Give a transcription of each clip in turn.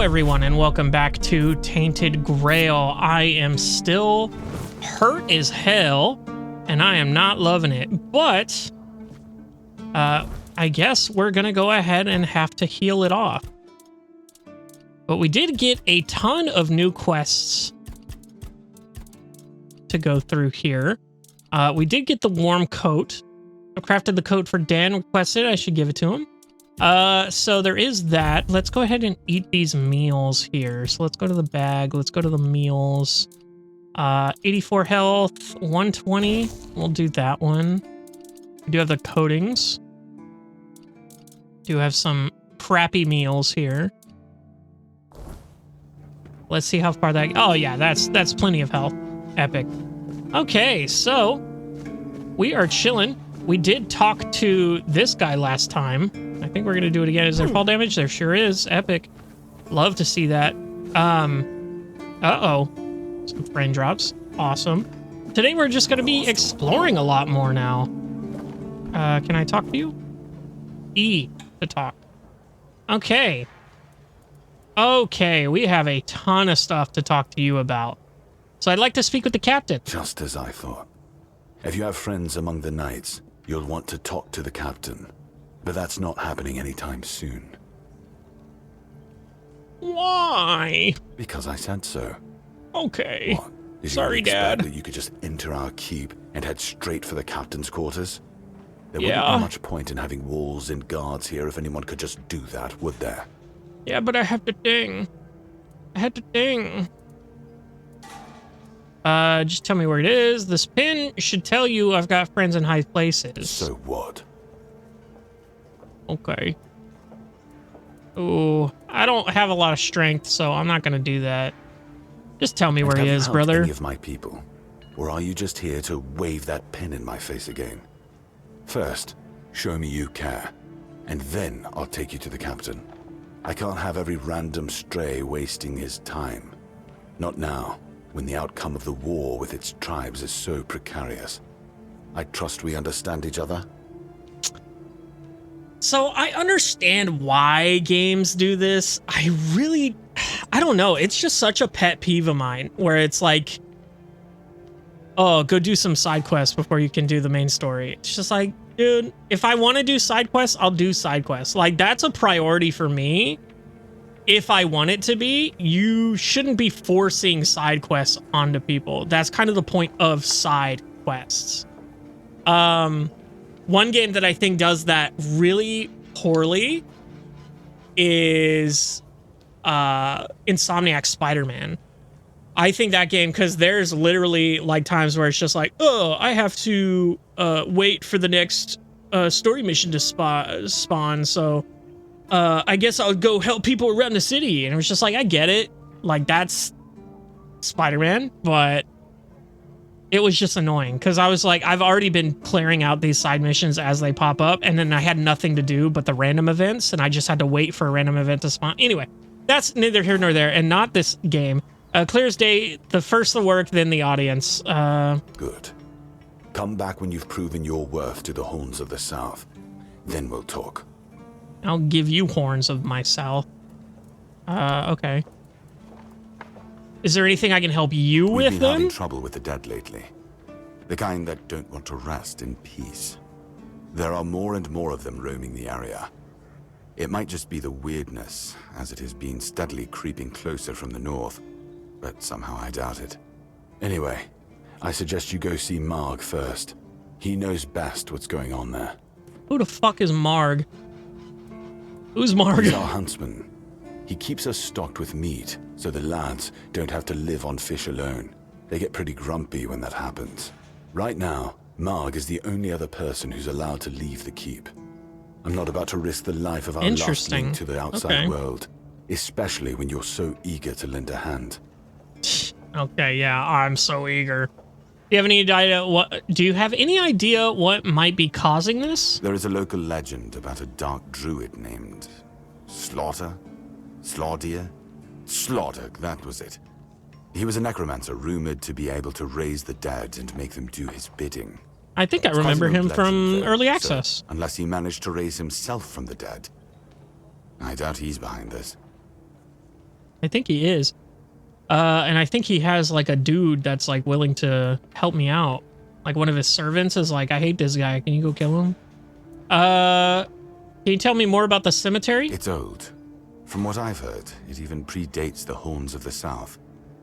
everyone, and welcome back to Tainted Grail. I am still hurt as hell, and I am not loving it, but I guess we're gonna go ahead and have to heal it off. But we did get a ton of new quests to go through here. We did get the warm coat. I crafted the coat for Dan requested. I should give it to him. So there is that. Let's go ahead and eat these meals here. So let's go to the bag. Let's go to the meals. 84 health, 120. We'll do that one. We do have the coatings. Do have some crappy meals here. Let's see how far that... Oh yeah, that's plenty of health. Epic. Okay, so we are chilling. We did talk to this guy last time. I think we're going to do it again. Is there fall damage? There sure is. Epic. Love to see that. Uh-oh. Some friend drops. Awesome. Today we're just going to be exploring a lot more now. Can I talk to you? E to talk. Okay. Okay, we have a ton of stuff to talk to you about. So I'd like to speak with the captain. Just as I thought. If you have friends among the knights, you'll want to talk to the captain. But that's not happening anytime soon. Why? Because I said so. Okay. What? Did Sorry, you expect Dad. that you could just enter our keep and head straight for the captain's quarters? There Yeah. wouldn't be much point in having walls and guards here if anyone could just do that, would there? Yeah, but I have to ding. I had to ding. Just tell me where it is. This pin should tell you I've got friends in high places. So what? Okay. Ooh, I don't have a lot of strength, so I'm not gonna do that. Just tell me where he is, brother. Any of my people, or are you just here to wave that pin in my face again? First, show me you care, and then I'll take you to the captain. I can't have every random stray wasting his time. Not now, when the outcome of the war with its tribes is so precarious. I trust we understand each other? So I understand why games do this. I don't know. It's just such a pet peeve of mine where it's like, oh, go do some side quests before you can do the main story. It's just like, dude, if I want to do side quests, I'll do side quests. Like, that's a priority for me. If I want it to be, you shouldn't be forcing side quests onto people. That's kind of the point of side quests. One game that I think does that really poorly is Insomniac Spider-Man. I think that game, because there's literally like times where it's just like, oh, I have to wait for the next story mission to spawn, so I guess I'll go help people around the city. And it was just like, I get it. Like, that's Spider-Man, but it was just annoying because I was like, I've already been clearing out these side missions as they pop up, and then I had nothing to do but the random events, and I just had to wait for a random event to spawn. Anyway, that's neither here nor there, and not this game. Clear as day, the first the work, then the audience. Good. Come back when you've proven your worth to the Horns of the South. Then we'll talk. I'll give you Horns of my South. Okay. Is there anything I can help you with, We've been then? having trouble with the dead lately. The kind that don't want to rest in peace. There are more and more of them roaming the area. It might just be the weirdness, as it has been steadily creeping closer from the north, but somehow I doubt it. Anyway, I suggest you go see Marg first. He knows best what's going on there. Who the fuck is Marg? Who's Marg? He's our huntsman. He keeps us stocked with meat, so the lads don't have to live on fish alone. They get pretty grumpy when that happens. Right now, Marg is the only other person who's allowed to leave the keep. I'm not about to risk the life of our last link to the outside world, especially when you're so eager to lend a hand. Okay, yeah, I'm so eager. Do you have any idea what might be causing this? There is a local legend about a dark druid named Slaughter, that was it. He was a necromancer rumored to be able to raise the dead and make them do his bidding. I think I remember him from Early Access. So, unless he managed to raise himself from the dead. I doubt he's behind this. I think he is. And I think he has like a dude that's like willing to help me out. Like one of his servants is like, I hate this guy. Can you go kill him? Can you tell me more about the cemetery? It's old. From what I've heard, it even predates the Horns of the South.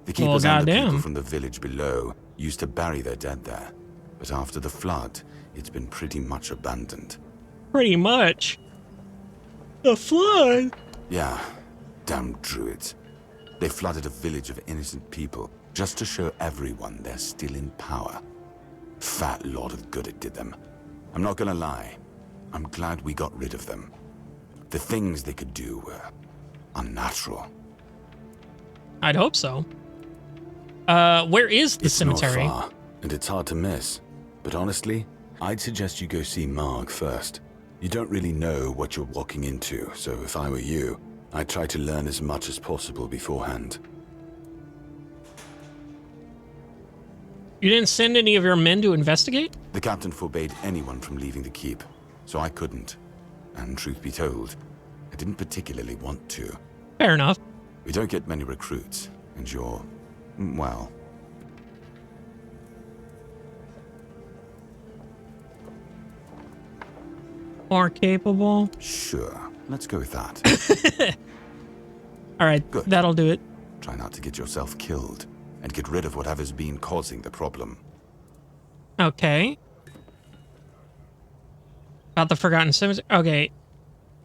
The Well, keepers and the people goddamn. from the village below used to bury their dead there. But after the flood, it's been pretty much abandoned. Pretty much. The flood? Yeah, damn druids. They flooded a village of innocent people just to show everyone they're still in power. Fat lot of good it did them. I'm not gonna lie. I'm glad we got rid of them. The things they could do were unnatural. I'd hope so. Where is the cemetery? Not far, and it's hard to miss. But honestly, I'd suggest you go see Marg first. You don't really know what you're walking into, so if I were you, I'd try to learn as much as possible beforehand. You didn't send any of your men to investigate? The captain forbade anyone from leaving the keep, so I couldn't. And truth be told, I didn't particularly want to. Fair enough. We don't get many recruits, and you're, well... More capable? Sure, let's go with that. All right, Good. that'll do it. Try not to get yourself killed, and get rid of whatever's been causing the problem. Okay. About the Forgotten Cemetery. Okay.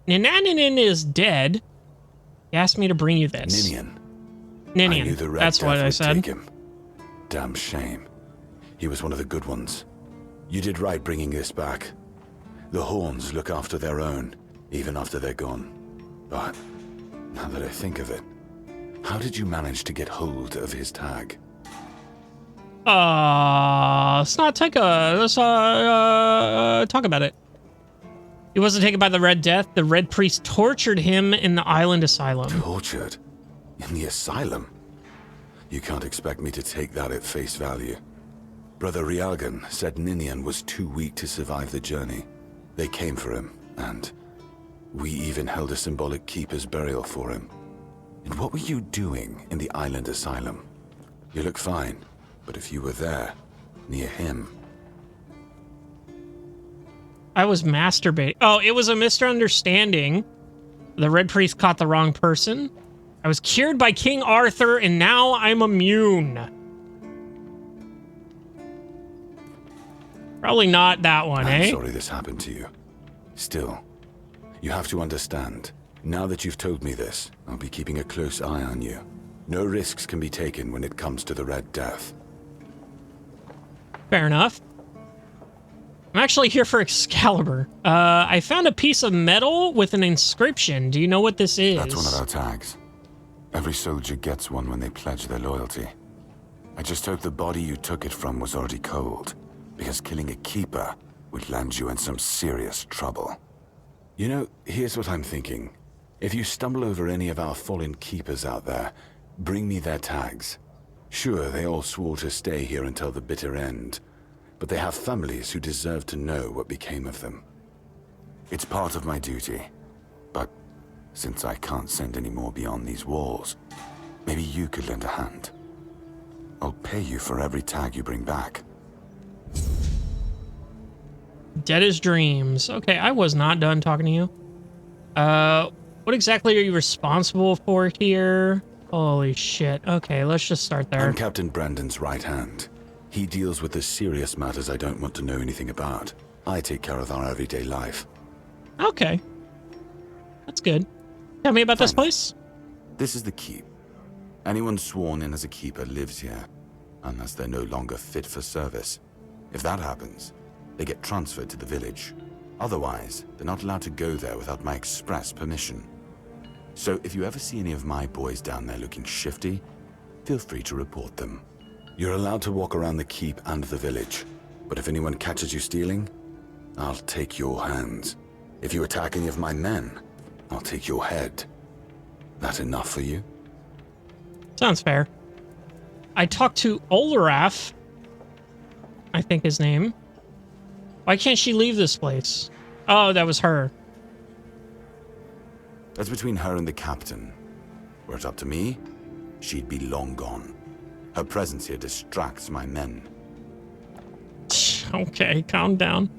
Ninaninin is dead. He asked me to bring you this. Ninian. Ninian. I knew the Red That's Death what I would said. take him. Damn shame. He was one of the good ones. You did right bringing this back. The Horns look after their own, even after they're gone. But, now that I think of it, how did you manage to get hold of his tag? Let's not take let's talk about it. He wasn't taken by the Red Death. The Red Priest tortured him in the island asylum. Tortured? In the asylum? You can't expect me to take that at face value. Brother Rialgan said Ninian was too weak to survive the journey. They came for him, and we even held a symbolic keeper's burial for him. And what were you doing in the island asylum? You look fine, but if you were there, near him... I was masturbating. Oh, it was a misunderstanding. The Red Priest caught the wrong person. I was cured by King Arthur, and now I'm immune. Probably not that one, I'm eh? sorry this happened to you. Still, you have to understand. Now that you've told me this, I'll be keeping a close eye on you. No risks can be taken when it comes to the Red Death. Fair enough. I'm actually here for Excalibur. I found a piece of metal with an inscription. Do you know what this is? That's one of our tags. Every soldier gets one when they pledge their loyalty. I just hope the body you took it from was already cold, because killing a keeper would land you in some serious trouble. You know, here's what I'm thinking. If you stumble over any of our fallen keepers out there, bring me their tags. Sure, they all swore to stay here until the bitter end, but they have families who deserve to know what became of them. It's part of my duty, but since I can't send any more beyond these walls, maybe you could lend a hand. I'll pay you for every tag you bring back. Dead as dreams. Okay, I was not done talking to you. What exactly are you responsible for here? Holy shit. Okay, let's just start there. I'm Captain Brandon's right hand. He deals with the serious matters I don't want to know anything about. I take care of our everyday life. Okay. That's good. Tell me about this Fine. place. This is the keep. Anyone sworn in as a keeper lives here, unless they're no longer fit for service. If that happens, they get transferred to the village. Otherwise, they're not allowed to go there without my express permission. So if you ever see any of my boys down there looking shifty, feel free to report them. You're allowed to walk around the keep and the village, but if anyone catches you stealing, I'll take your hands. If you attack any of my men, I'll take your head. That enough for you? Sounds fair. I talked to Oloraf, I think his name. Why can't she leave this place? Oh, that was her. That's between her and the captain. Were it up to me, she'd be long gone. Her presence here distracts my men. Okay, calm down.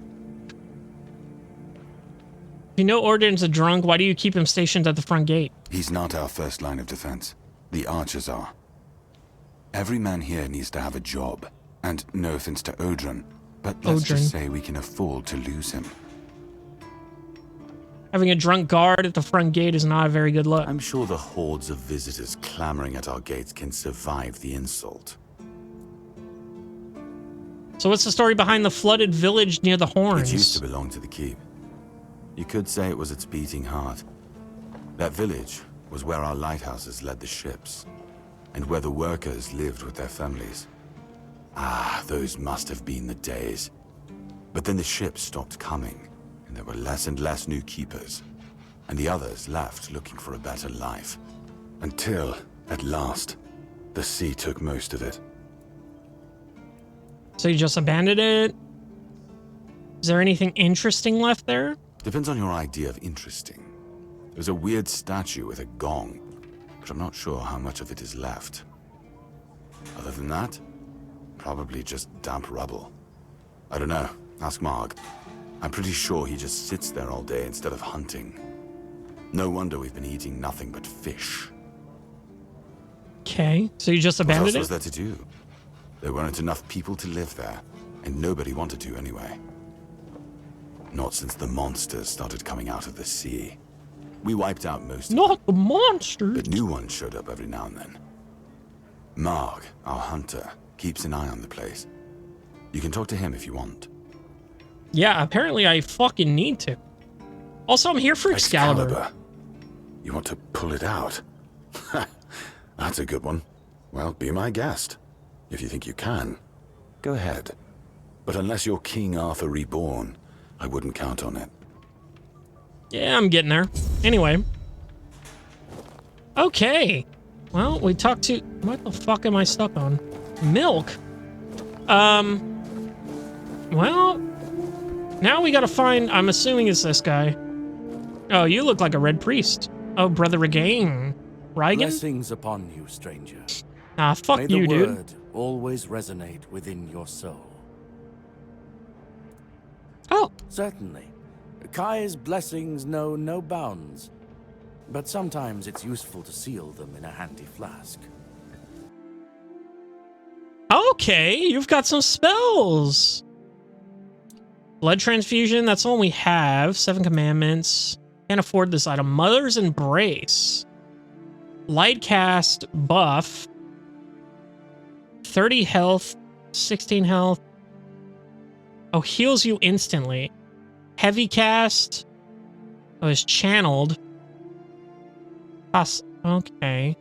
If you know Orden's a drunk, why do you keep him stationed at the front gate? He's not our first line of defense. The archers are. Every man here needs to have a job. And no offense to Odrin, but let's just say we can afford to lose him. Having a drunk guard at the front gate is not a very good look. I'm sure the hordes of visitors clamoring at our gates can survive the insult. So what's the story behind the flooded village near the horns? It used to belong to the keep. You could say it was its beating heart. That village was where our lighthouses led the ships, and where the workers lived with their families. Ah, those must have been the days. But then the ships stopped coming, and there were less and less new keepers, and the others left looking for a better life. Until, at last, the sea took most of it. So you just abandoned it? Is there anything interesting left there? Depends on your idea of interesting. There's a weird statue with a gong, but I'm not sure how much of it is left. Other than that, probably just damp rubble. I don't know. Ask Marg. I'm pretty sure he just sits there all day instead of hunting. No wonder we've been eating nothing but fish. Okay, so you just abandoned it? What else was there to do? There weren't enough people to live there, and nobody wanted to anyway. Not since the monsters started coming out of the sea. We wiped out most of them. Not the monsters! But new ones showed up every now and then. Marg, our hunter, keeps an eye on the place. You can talk to him if you want. Yeah, apparently I fucking need to. Also, I'm here for Excalibur. You want to pull it out? That's a good one. Well, be my guest. If you think you can, go ahead. But unless you're King Arthur reborn, I wouldn't count on it. Yeah, I'm getting there. Anyway. Okay. Well, we talked to... What the fuck am I stuck on? Milk? Well... Now we gotta find... I'm assuming it's this guy. Oh, you look like a red priest. Oh, Brother Regain. Rigan? Blessings upon you, stranger. Ah, fuck you, dude. May the word always resonate within your soul. Oh. Certainly. Kai's blessings know no bounds, but sometimes it's useful to seal them in a handy flask. Okay, you've got some spells. Blood transfusion, that's all we have. 7 commandments. Can't afford this item. Mother's Embrace. Light cast buff. 30 health. 16 health. Oh, heals you instantly. Heavy cast. Oh, is channeled. Okay.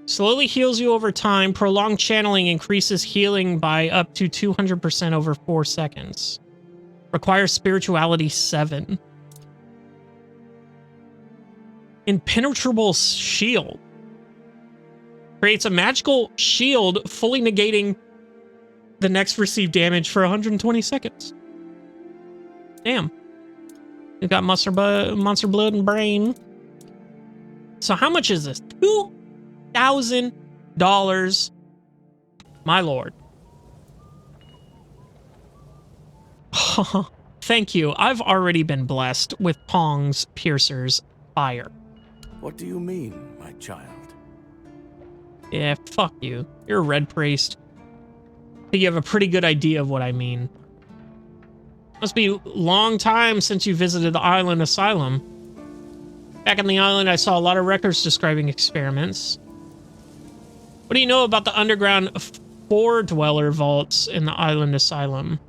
Slowly heals you over time. Prolonged channeling increases healing by up to 200% over 4 seconds. Requires spirituality 7. Impenetrable shield. Creates a magical shield, fully negating the next received damage for 120 seconds. Damn. We've got monster blood and brain. So how much is this? $2,000. My lord. Thank you. I've already been blessed with Pong's Piercer's Fire. What do you mean, my child? Yeah, fuck you. You're a red priest. I think you have a pretty good idea of what I mean. Must be a long time since you visited the island asylum. Back on the island, I saw a lot of records describing experiments. What do you know about the underground four-dweller vaults in the island asylum?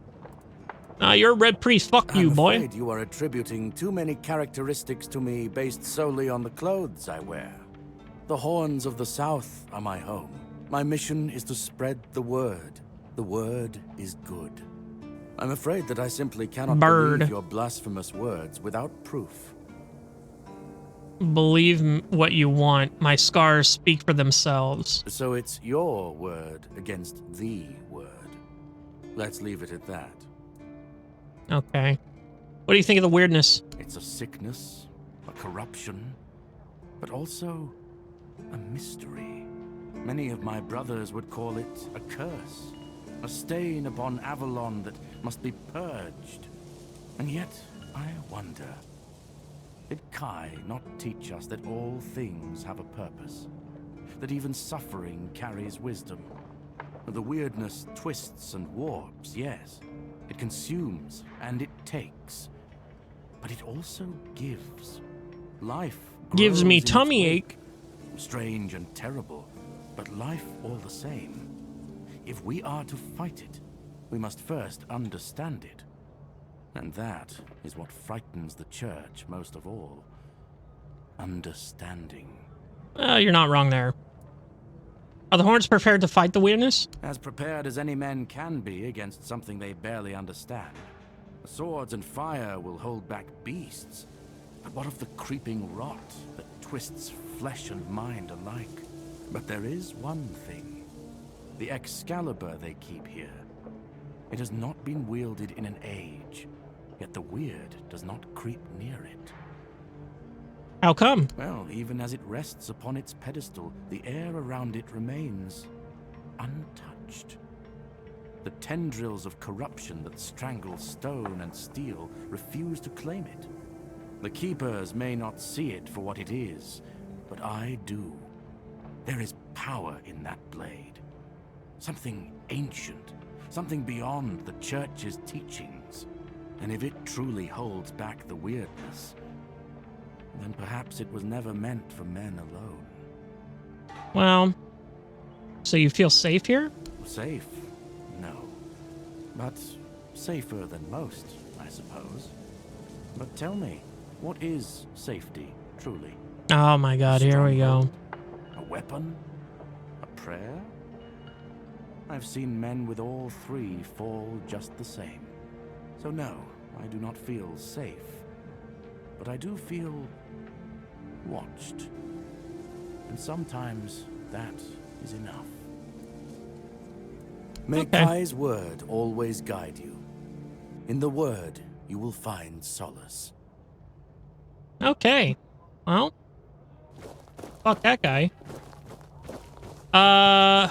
You're a red priest. Fuck you, boy. I'm afraid you are attributing too many characteristics to me based solely on the clothes I wear. The horns of the south are my home. My mission is to spread the word. The word is good. I'm afraid that I simply cannot believe your blasphemous words without proof. Believe what you want. My scars speak for themselves. So it's your word against the word. Let's leave it at that. Okay. What do you think of the weirdness? It's a sickness, a corruption, but also a mystery. Many of my brothers would call it a curse, a stain upon Avalon that must be purged. And yet, I wonder, did Kai not teach us that all things have a purpose? That even suffering carries wisdom? The weirdness twists and warps, yes. It consumes and it takes. But it also gives. Life Gives me grows in its tummy wake. ache. Strange and terrible, but life all the same. If we are to fight it, we must first understand it. And that is what frightens the church most of all. Understanding. You're not wrong there. Are the Horns prepared to fight the weirdness? As prepared as any men can be against something they barely understand. Swords and fire will hold back beasts. But what of the creeping rot that twists flesh and mind alike? But there is one thing. The Excalibur they keep here. It has not been wielded in an age, yet the weird does not creep near it. How come? Well, even as it rests upon its pedestal, the air around it remains untouched. The tendrils of corruption that strangle stone and steel refuse to claim it. The Keepers may not see it for what it is, but I do. There is power in that blade. Something ancient, something beyond the Church's teachings. And if it truly holds back the weirdness, then perhaps it was never meant for men alone. Well, so you feel safe here? Safe? No. But safer than most, I suppose. But tell me, what is safety, truly? Oh my god, here we go. A weapon? A prayer? I've seen men with all three fall just the same. So no, I do not feel safe. But I do feel watched. And sometimes that is enough. May Kai's word always guide you. In the word, you will find solace. Okay. Well, fuck that guy.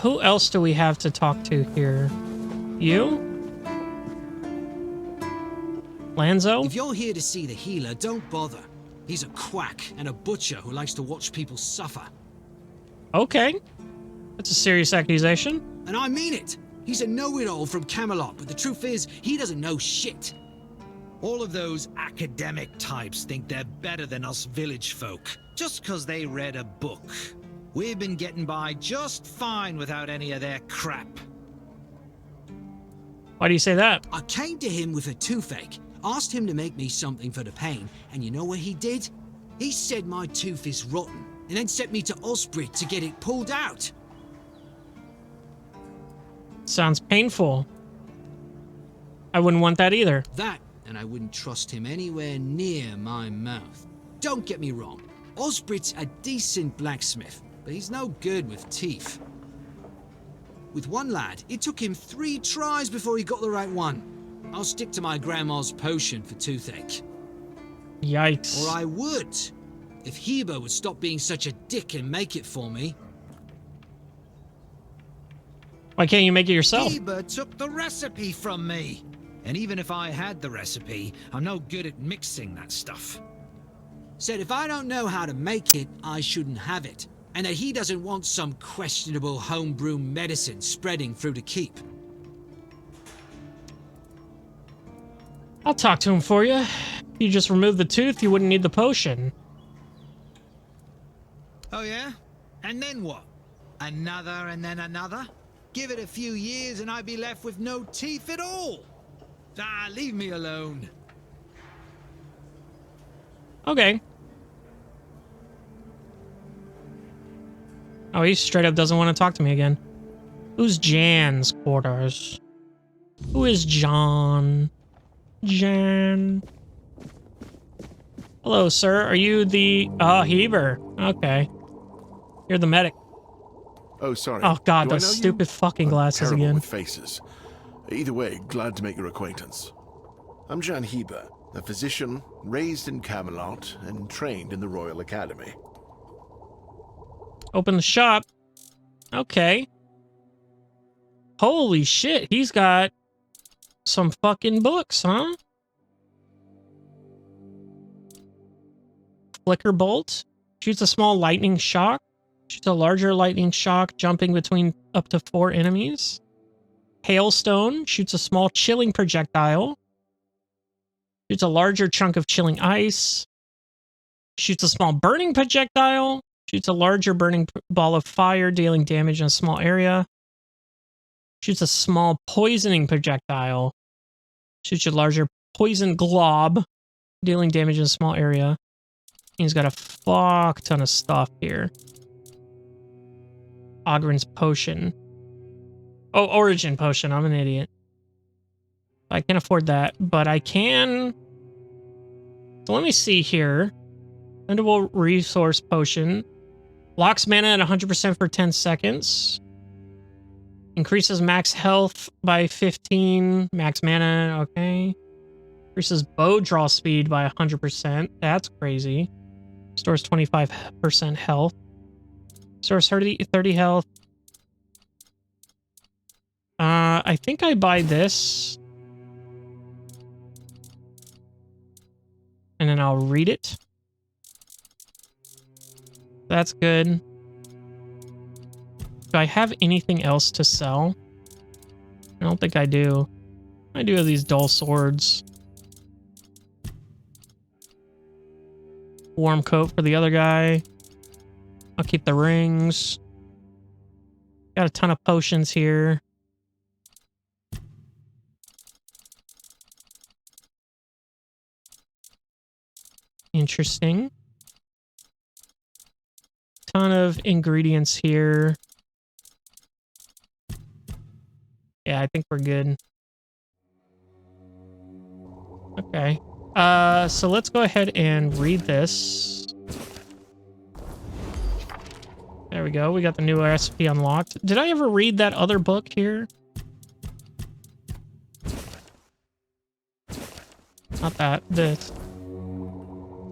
Who else do we have to talk to here? You? Lanzo? If you're here to see the healer, don't bother. He's a quack and a butcher who likes to watch people suffer. Okay. That's a serious accusation. And I mean it. He's a know-it-all from Camelot, but the truth is, he doesn't know shit. All of those academic types think they're better than us village folk, just 'cause they read a book. We've been getting by just fine without any of their crap. Why do you say that? I came to him with a toothache, asked him to make me something for the pain, and you know what he did? He said my tooth is rotten, and then sent me to Osbrit to get it pulled out. Sounds painful. I wouldn't want that either. That, and I wouldn't trust him anywhere near my mouth. Don't get me wrong, Osbrit's a decent blacksmith, but he's no good with teeth. With one lad, it took him 3 tries before he got the right one. I'll stick to my grandma's potion for toothache. Yikes. Or I would, if Heber would stop being such a dick and make it for me. Why can't you make it yourself? Heber took the recipe from me. And even if I had the recipe, I'm no good at mixing that stuff. Said if I don't know how to make it, I shouldn't have it. And that he doesn't want some questionable homebrew medicine spreading through the keep. I'll talk to him for you. If you just remove the tooth, you wouldn't need the potion. Oh yeah? And then what? Another and then another? Give it a few years and I'd be left with no teeth at all. Ah, leave me alone. Okay. Oh, he straight up doesn't want to talk to me again. Who's Jan's quarters? Who is John? Jan. Hello, sir. Are you the... Heber. Okay. You're the medic. Oh, sorry. Oh, God, Do I those know you? stupid fucking I'm glasses terrible again. with faces. Either way, glad to make your acquaintance. I'm Jan Heber, a physician raised in Camelot and trained in the Royal Academy. Open the shop. Okay. Holy shit, he's got some fucking books, huh? Flicker bolt. Shoots a small lightning shock. Shoots a larger lightning shock, jumping between up to 4 enemies. Hailstone. Shoots a small chilling projectile. Shoots a larger chunk of chilling ice. Shoots a small burning projectile. Shoots a larger burning ball of fire, dealing damage in a small area. Shoots a small poisoning projectile. Shoots a larger poison glob, dealing damage in a small area. He's got a fuck ton of stuff here. Ogren's potion. Oh, origin potion. I'm an idiot. I can't afford that, but I can. So let me see here. Spendable resource potion. Locks mana at 100% for 10 seconds. Increases max health by 15. Max mana, okay. Increases bow draw speed by 100%. That's crazy. Stores 25% health. Stores 30 health. I think I buy this. And then I'll read it. That's good. Do I have anything else to sell? I don't think I do. I do have these dull swords. Warm coat for the other guy. I'll keep the rings. Got a ton of potions here. Interesting. Ton of ingredients here. Yeah, I think we're good. Okay. So let's go ahead and read this. There we go. We got the new recipe unlocked. Did I ever read that other book here? Not that. This.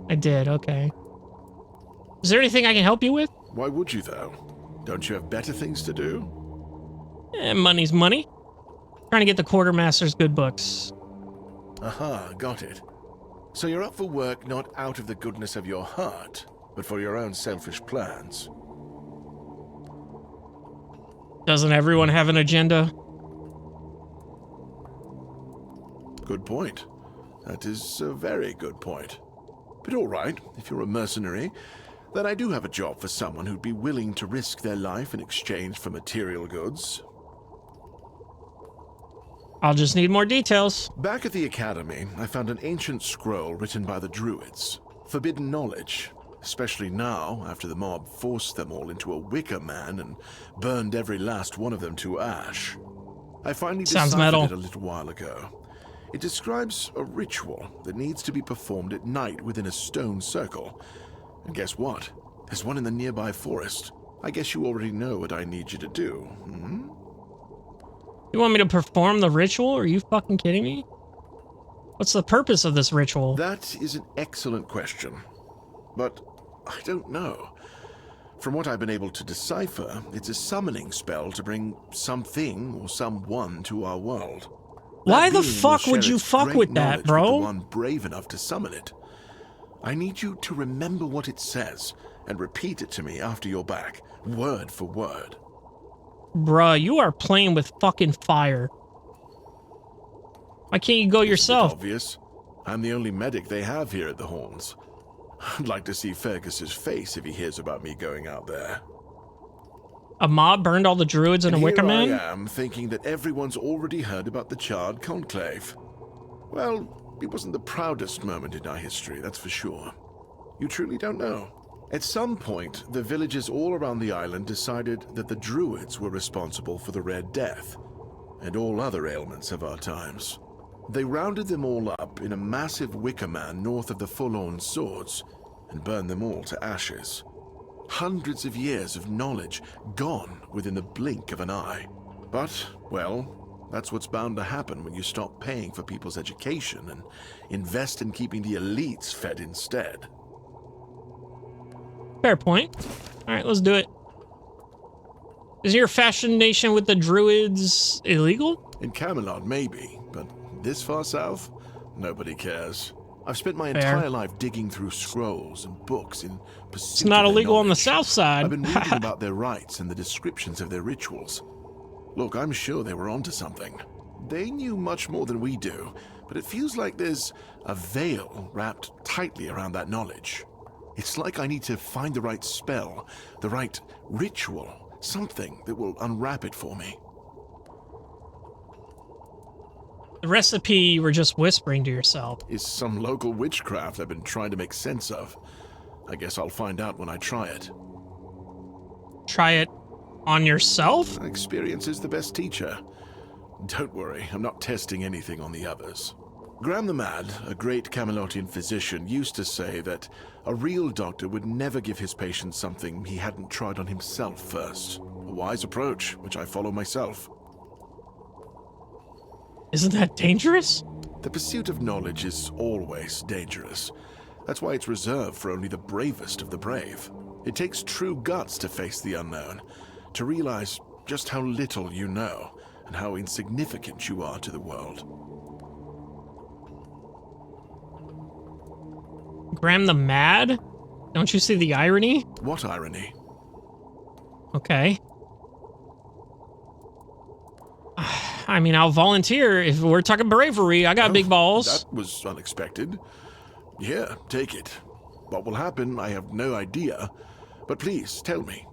I did. Okay. Is there anything I can help you with? Why would you, though? Don't you have better things to do? Money's money. Trying to get the quartermaster's good books. Aha, got it. So you're up for work not out of the goodness of your heart, but for your own selfish plans. Doesn't everyone have an agenda? Good point. That is a very good point. But all right, if you're a mercenary, then I do have a job for someone who'd be willing to risk their life in exchange for material goods. I'll just need more details. Back at the Academy, I found an ancient scroll written by the Druids. Forbidden knowledge, especially now, after the mob forced them all into a wicker man and burned every last one of them to ash. I finally deciphered it a little while ago. It describes a ritual that needs to be performed at night within a stone circle. And guess what? There's one in the nearby forest. I guess you already know what I need you to do, hmm? You want me to perform the ritual? Are you fucking kidding me? What's the purpose of this ritual? That is an excellent question. But I don't know. From what I've been able to decipher, it's a summoning spell to bring something or someone to our world. Why the fuck would you fuck with that, bro? The one brave enough to summon it. I need you to remember what it says and repeat it to me after you're back, word for word. Bruh, you are playing with fucking fire. Why can't you go yourself? It's obvious. I'm the only medic they have here at the Horns. I'd like to see Fergus's face if he hears about me going out there. A mob burned all the druids in a wicker man? Here I am, thinking that everyone's already heard about the Charred Conclave. Well, it wasn't the proudest moment in our history, that's for sure. You truly don't know. At some point, the villagers all around the island decided that the druids were responsible for the Red Death, and all other ailments of our times. They rounded them all up in a massive wicker man north of the Forlorn Swords, and burned them all to ashes. Hundreds of years of knowledge gone within the blink of an eye. But, well, that's what's bound to happen when you stop paying for people's education and invest in keeping the elites fed instead. Fair point. All right, let's do it. Is your fascination with the druids illegal? In Camelot, maybe, but this far south, nobody cares. I've spent my Fair. entire life digging through scrolls and books in pursuit It's not of their illegal on the knowledge. south side. I've been reading about their rites and the descriptions of their rituals. Look, I'm sure they were onto something. They knew much more than we do, but it feels like there's a veil wrapped tightly around that knowledge. It's like I need to find the right spell, the right ritual, something that will unwrap it for me. The recipe you were just whispering to yourself. Is some local witchcraft I've been trying to make sense of. I guess I'll find out when I try it. Try it on yourself? Experience is the best teacher. Don't worry, I'm not testing anything on the others. Graham the Mad, a great Camelotian physician, used to say that a real doctor would never give his patients something he hadn't tried on himself first. A wise approach, which I follow myself. Isn't that dangerous? The pursuit of knowledge is always dangerous. That's why it's reserved for only the bravest of the brave. It takes true guts to face the unknown, to realize just how little you know, and how insignificant you are to the world. Graham the Mad? Don't you see the irony? What irony? Okay. I mean, I'll volunteer if we're talking bravery. I got big balls. That was unexpected. Yeah, take it. What will happen, I have no idea. But please, tell me,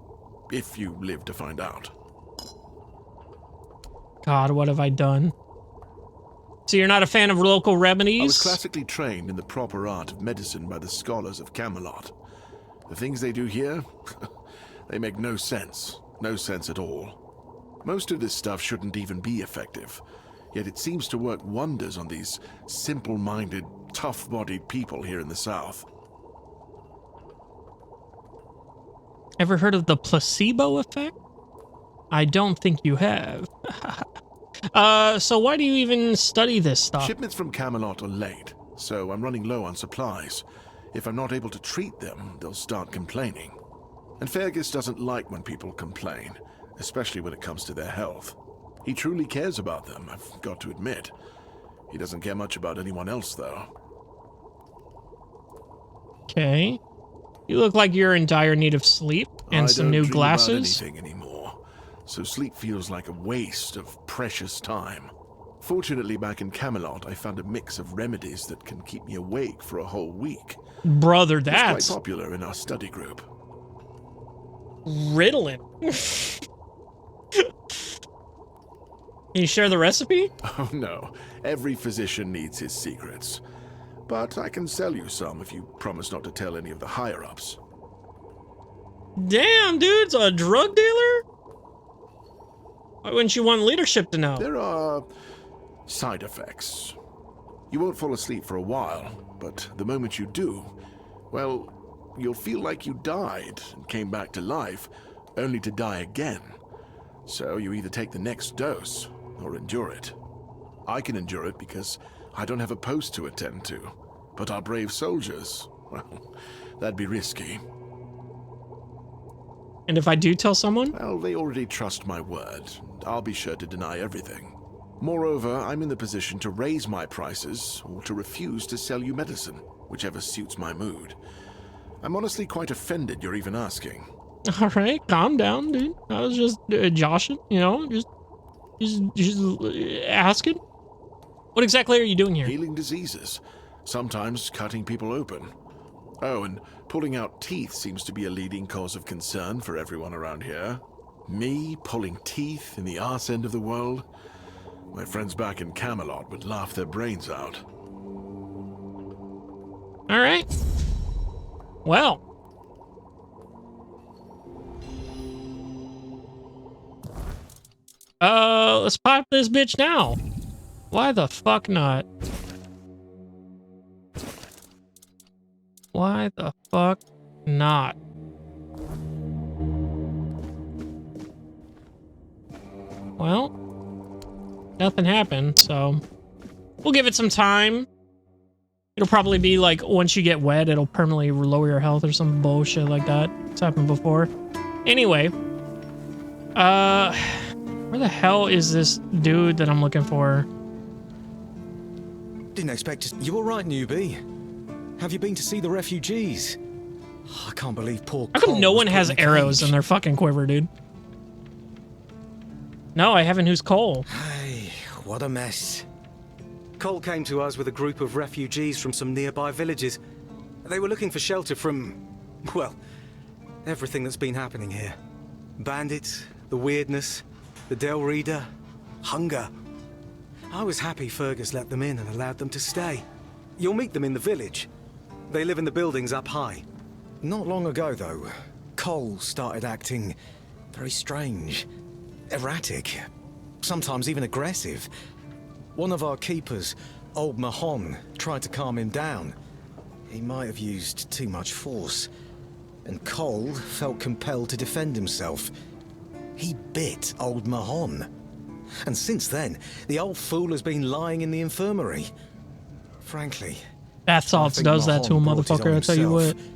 if you live to find out. God, what have I done? So you're not a fan of local remedies? I was classically trained in the proper art of medicine by the scholars of Camelot. The things they do here, they make no sense. No sense at all. Most of this stuff shouldn't even be effective, yet it seems to work wonders on these simple-minded, tough-bodied people here in the South. Ever heard of the placebo effect? I don't think you have. So why do you even study this stuff? Shipments from Camelot are late, so I'm running low on supplies. If I'm not able to treat them, they'll start complaining. And Fergus doesn't like when people complain, especially when it comes to their health. He truly cares about them, I've got to admit. He doesn't care much about anyone else, though. Okay. You look like you're in dire need of sleep and some new glasses. I don't dream about anything anymore, so sleep feels like a waste of precious time. Fortunately, back in Camelot, I found a mix of remedies that can keep me awake for a whole week. Brother, It's that's quite popular in our study group. Ritalin. Can you share the recipe? Oh no, every physician needs his secrets. But I can sell you some if you promise not to tell any of the higher-ups. Damn, dude's a drug dealer? Why wouldn't you want leadership to know? There are side effects. You won't fall asleep for a while, but the moment you do, well, you'll feel like you died and came back to life, only to die again. So you either take the next dose or endure it. I can endure it because I don't have a post to attend to. But our brave soldiers, well, that'd be risky. And if I do tell someone? Well, they already trust my word, and I'll be sure to deny everything. Moreover, I'm in the position to raise my prices or to refuse to sell you medicine, whichever suits my mood. I'm honestly quite offended you're even asking. All right, calm down, dude. I was just joshing, you know, just asking. What exactly are you doing here? Healing diseases, sometimes cutting people open. Oh, and pulling out teeth seems to be a leading cause of concern for everyone around here. Me pulling teeth in the arse end of the world? My friends back in Camelot would laugh their brains out. All right. Well. Let's pop this bitch now. Why the fuck not? Why the fuck not? Well, nothing happened, so we'll give it some time. It'll probably be like once you get wet, it'll permanently lower your health or some bullshit like that. It's happened before. Anyway, Where the hell is this dude that I'm looking for? Didn't expect to... You all right, newbie? Have you been to see the refugees? I can't believe poor How come Cole no was one put has in a arrows cage. in their fucking quiver, dude? No, I haven't. Who's Cole? Hey, what a mess. Cole came to us with a group of refugees from some nearby villages. They were looking for shelter from, well, everything that's been happening here. Bandits, the weirdness, the Del Reader, hunger. I was happy Fergus let them in and allowed them to stay. You'll meet them in the village. They live in the buildings up high. Not long ago, though, Cole started acting very strange. Erratic. Sometimes even aggressive. One of our keepers, old Mahon, tried to calm him down. He might have used too much force. And Cole felt compelled to defend himself. He bit old Mahon. And since then, the old fool has been lying in the infirmary. Frankly, Bath salts does that to a Mahon brought it motherfucker, on I'll tell you what. himself.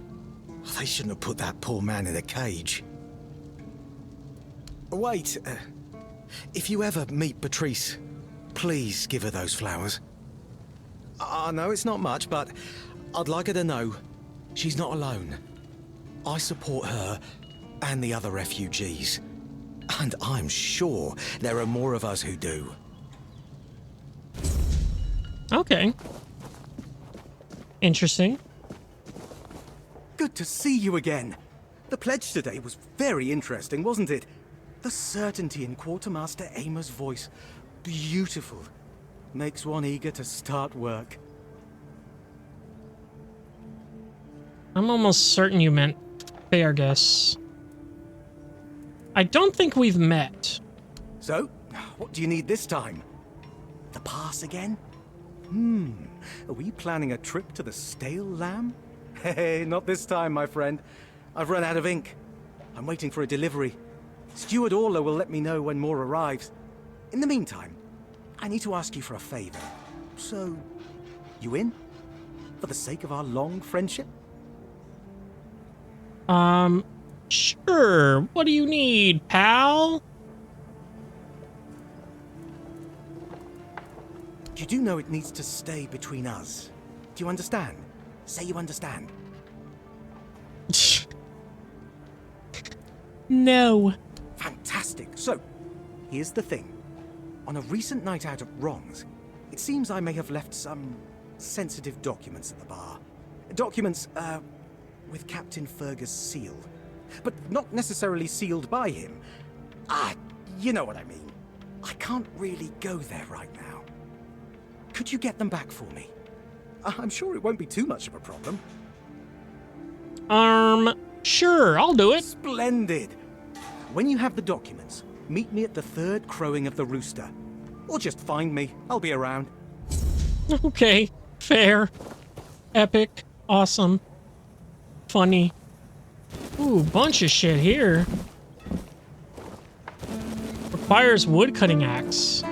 They shouldn't have put that poor man in a cage. Wait, if you ever meet Patrice, please give her those flowers. I know it's not much, but I'd like her to know she's not alone. I support her and the other refugees. And I'm sure there are more of us who do. Okay. Interesting. Good to see you again. The pledge today was very interesting, wasn't it? The certainty in Quartermaster Aimer's voice. Beautiful. Makes one eager to start work. I'm almost certain you meant Fergus. I don't think we've met. So, what do you need this time? The pass again? Are we planning a trip to the Stale Lamb? Hey, not this time, my friend. I've run out of ink. I'm waiting for a delivery. Steward Orla will let me know when more arrives. In the meantime, I need to ask you for a favor. So, you in? For the sake of our long friendship? Sure. What do you need, pal? You do know it needs to stay between us. Do you understand? Say you understand. No. Fantastic. So, here's the thing. On a recent night out at Ron's, it seems I may have left some sensitive documents at the bar. Documents, with Captain Fergus' seal. But not necessarily sealed by him. You know what I mean. I can't really go there right now. Could you get them back for me? I'm sure it won't be too much of a problem. Sure, I'll do it. Splendid. When you have the documents, meet me at the third crowing of the rooster. Or just find me. I'll be around. Okay, fair. Epic. Awesome. Funny. Ooh, bunch of shit here. Requires wood cutting axe.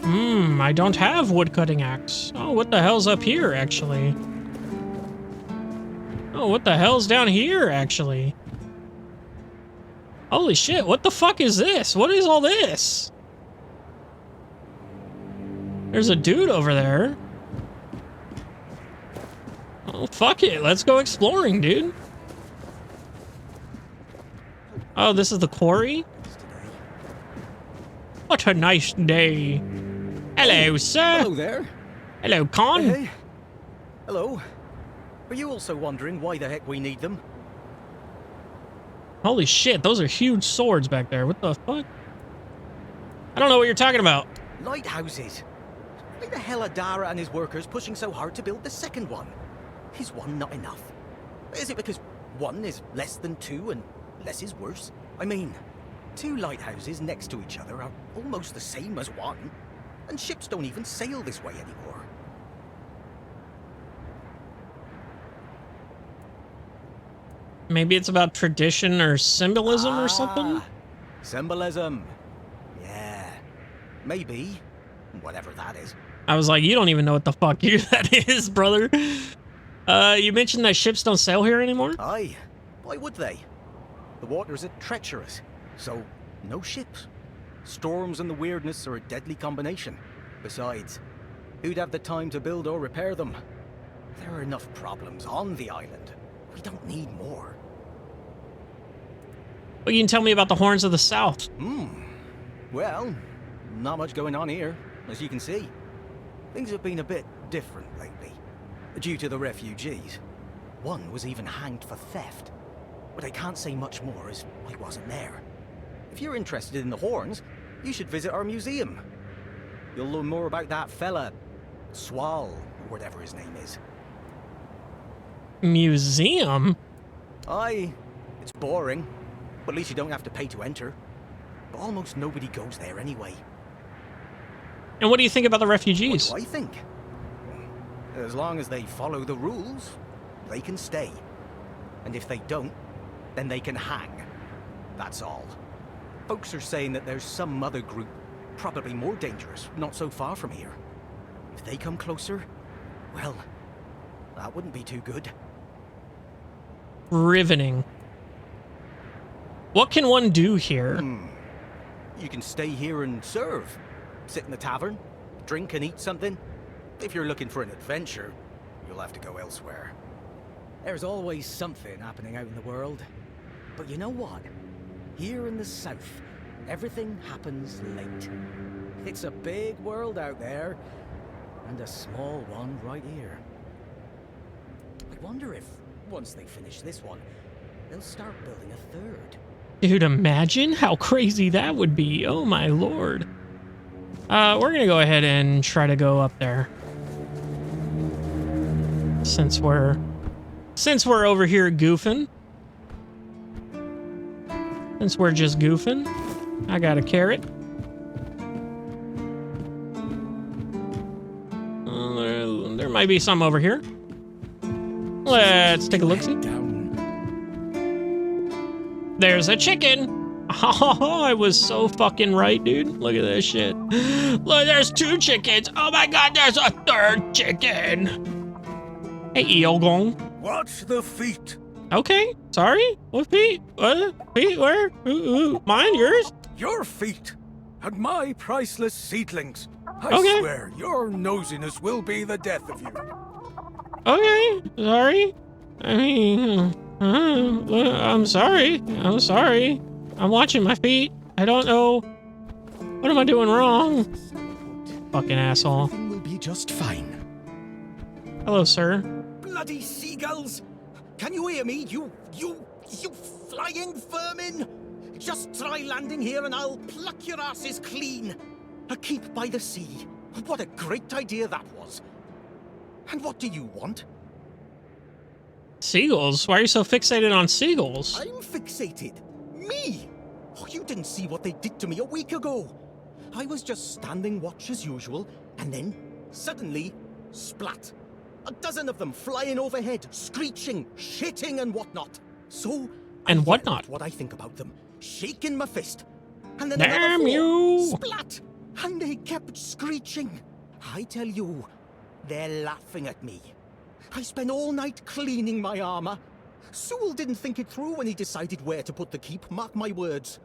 I don't have wood cutting axe. Oh, what the hell's up here, actually? Oh, what the hell's down here, actually? Holy shit, what the fuck is this? What is all this? There's a dude over there. Oh, fuck it. Let's go exploring, dude. Oh, this is the quarry? What a nice day. Hello, sir. Hello there. Hello, Con. Hey. Hello. Are you also wondering why the heck we need them? Holy shit, those are huge swords back there. What the fuck? I don't know what you're talking about. Lighthouses. Why the hell are Dara and his workers pushing so hard to build the second one? Is one not enough? Is it because one is less than two and less is worse? I mean, two lighthouses next to each other are almost the same as one, and ships don't even sail this way anymore. Maybe it's about tradition or symbolism or something? Symbolism. Yeah. Maybe. Whatever that is. I was like, you don't even know what the fuck that is, brother. You mentioned that ships don't sail here anymore? Aye. Why would they? The waters are treacherous. So, no ships. Storms and the weirdness are a deadly combination. Besides, who'd have the time to build or repair them? There are enough problems on the island. We don't need more. What you can tell me about the Horns of the South? Well, not much going on here, as you can see. Things have been a bit different lately, due to the refugees. One was even hanged for theft. But I can't say much more as I wasn't there. If you're interested in the Horns, you should visit our museum. You'll learn more about that fella, Swal, or whatever his name is. Museum? Aye, it's boring, but at least you don't have to pay to enter. But almost nobody goes there anyway. And what do you think about the refugees? What do I think? As long as they follow the rules, they can stay. And if they don't, then they can hang. That's all. Folks are saying that there's some other group, probably more dangerous, not so far from here. If they come closer, well, that wouldn't be too good. Riveting. What can one do here? You can stay here and serve. Sit in the tavern, drink and eat something. If you're looking for an adventure, you'll have to go elsewhere. There's always something happening out in the world. But you know what? Here in the south, everything happens late. It's a big world out there, and a small one right here. I wonder if, once they finish this one, they'll start building a third. Dude, imagine how crazy that would be. Oh my lord. We're gonna go ahead and try to go up there. Since we're over here goofing. Since we're just goofing. I got a carrot. There might be some over here. Let's take a look-see. There's a chicken. Oh, I was so fucking right, dude. Look at this shit. Look, there's 2 chickens. Oh my god, there's a 3rd chicken. Hey, Eogong. Watch the feet. Okay, sorry. What feet? What? Feet? Where? Ooh. Mine? Yours? Your feet. And my priceless seedlings. I Okay. swear, your nosiness will be the death of you. Okay, sorry. I mean, I'm sorry. I'm sorry. I'm watching my feet. I don't know. What am I doing wrong? Fucking asshole. Everything will be just fine. Hello, sir. Bloody seagulls! Can you hear me? You flying vermin! Just try landing here and I'll pluck your asses clean. A keep by the sea. What a great idea that was. And what do you want? Seagulls? Why are you so fixated on seagulls? I'm fixated. Me? Oh, you didn't see what they did to me a week ago. I was just standing watch as usual, and then, suddenly, splat. A dozen of them flying overhead, screeching, shitting and whatnot. So, I And whatnot? yelled what I think about them, shaking my fist. And then Damn another 4, you! splat! And they kept screeching. I tell you, they're laughing at me. I spent all night cleaning my armor. Sewell didn't think it through when he decided where to put the keep, mark my words.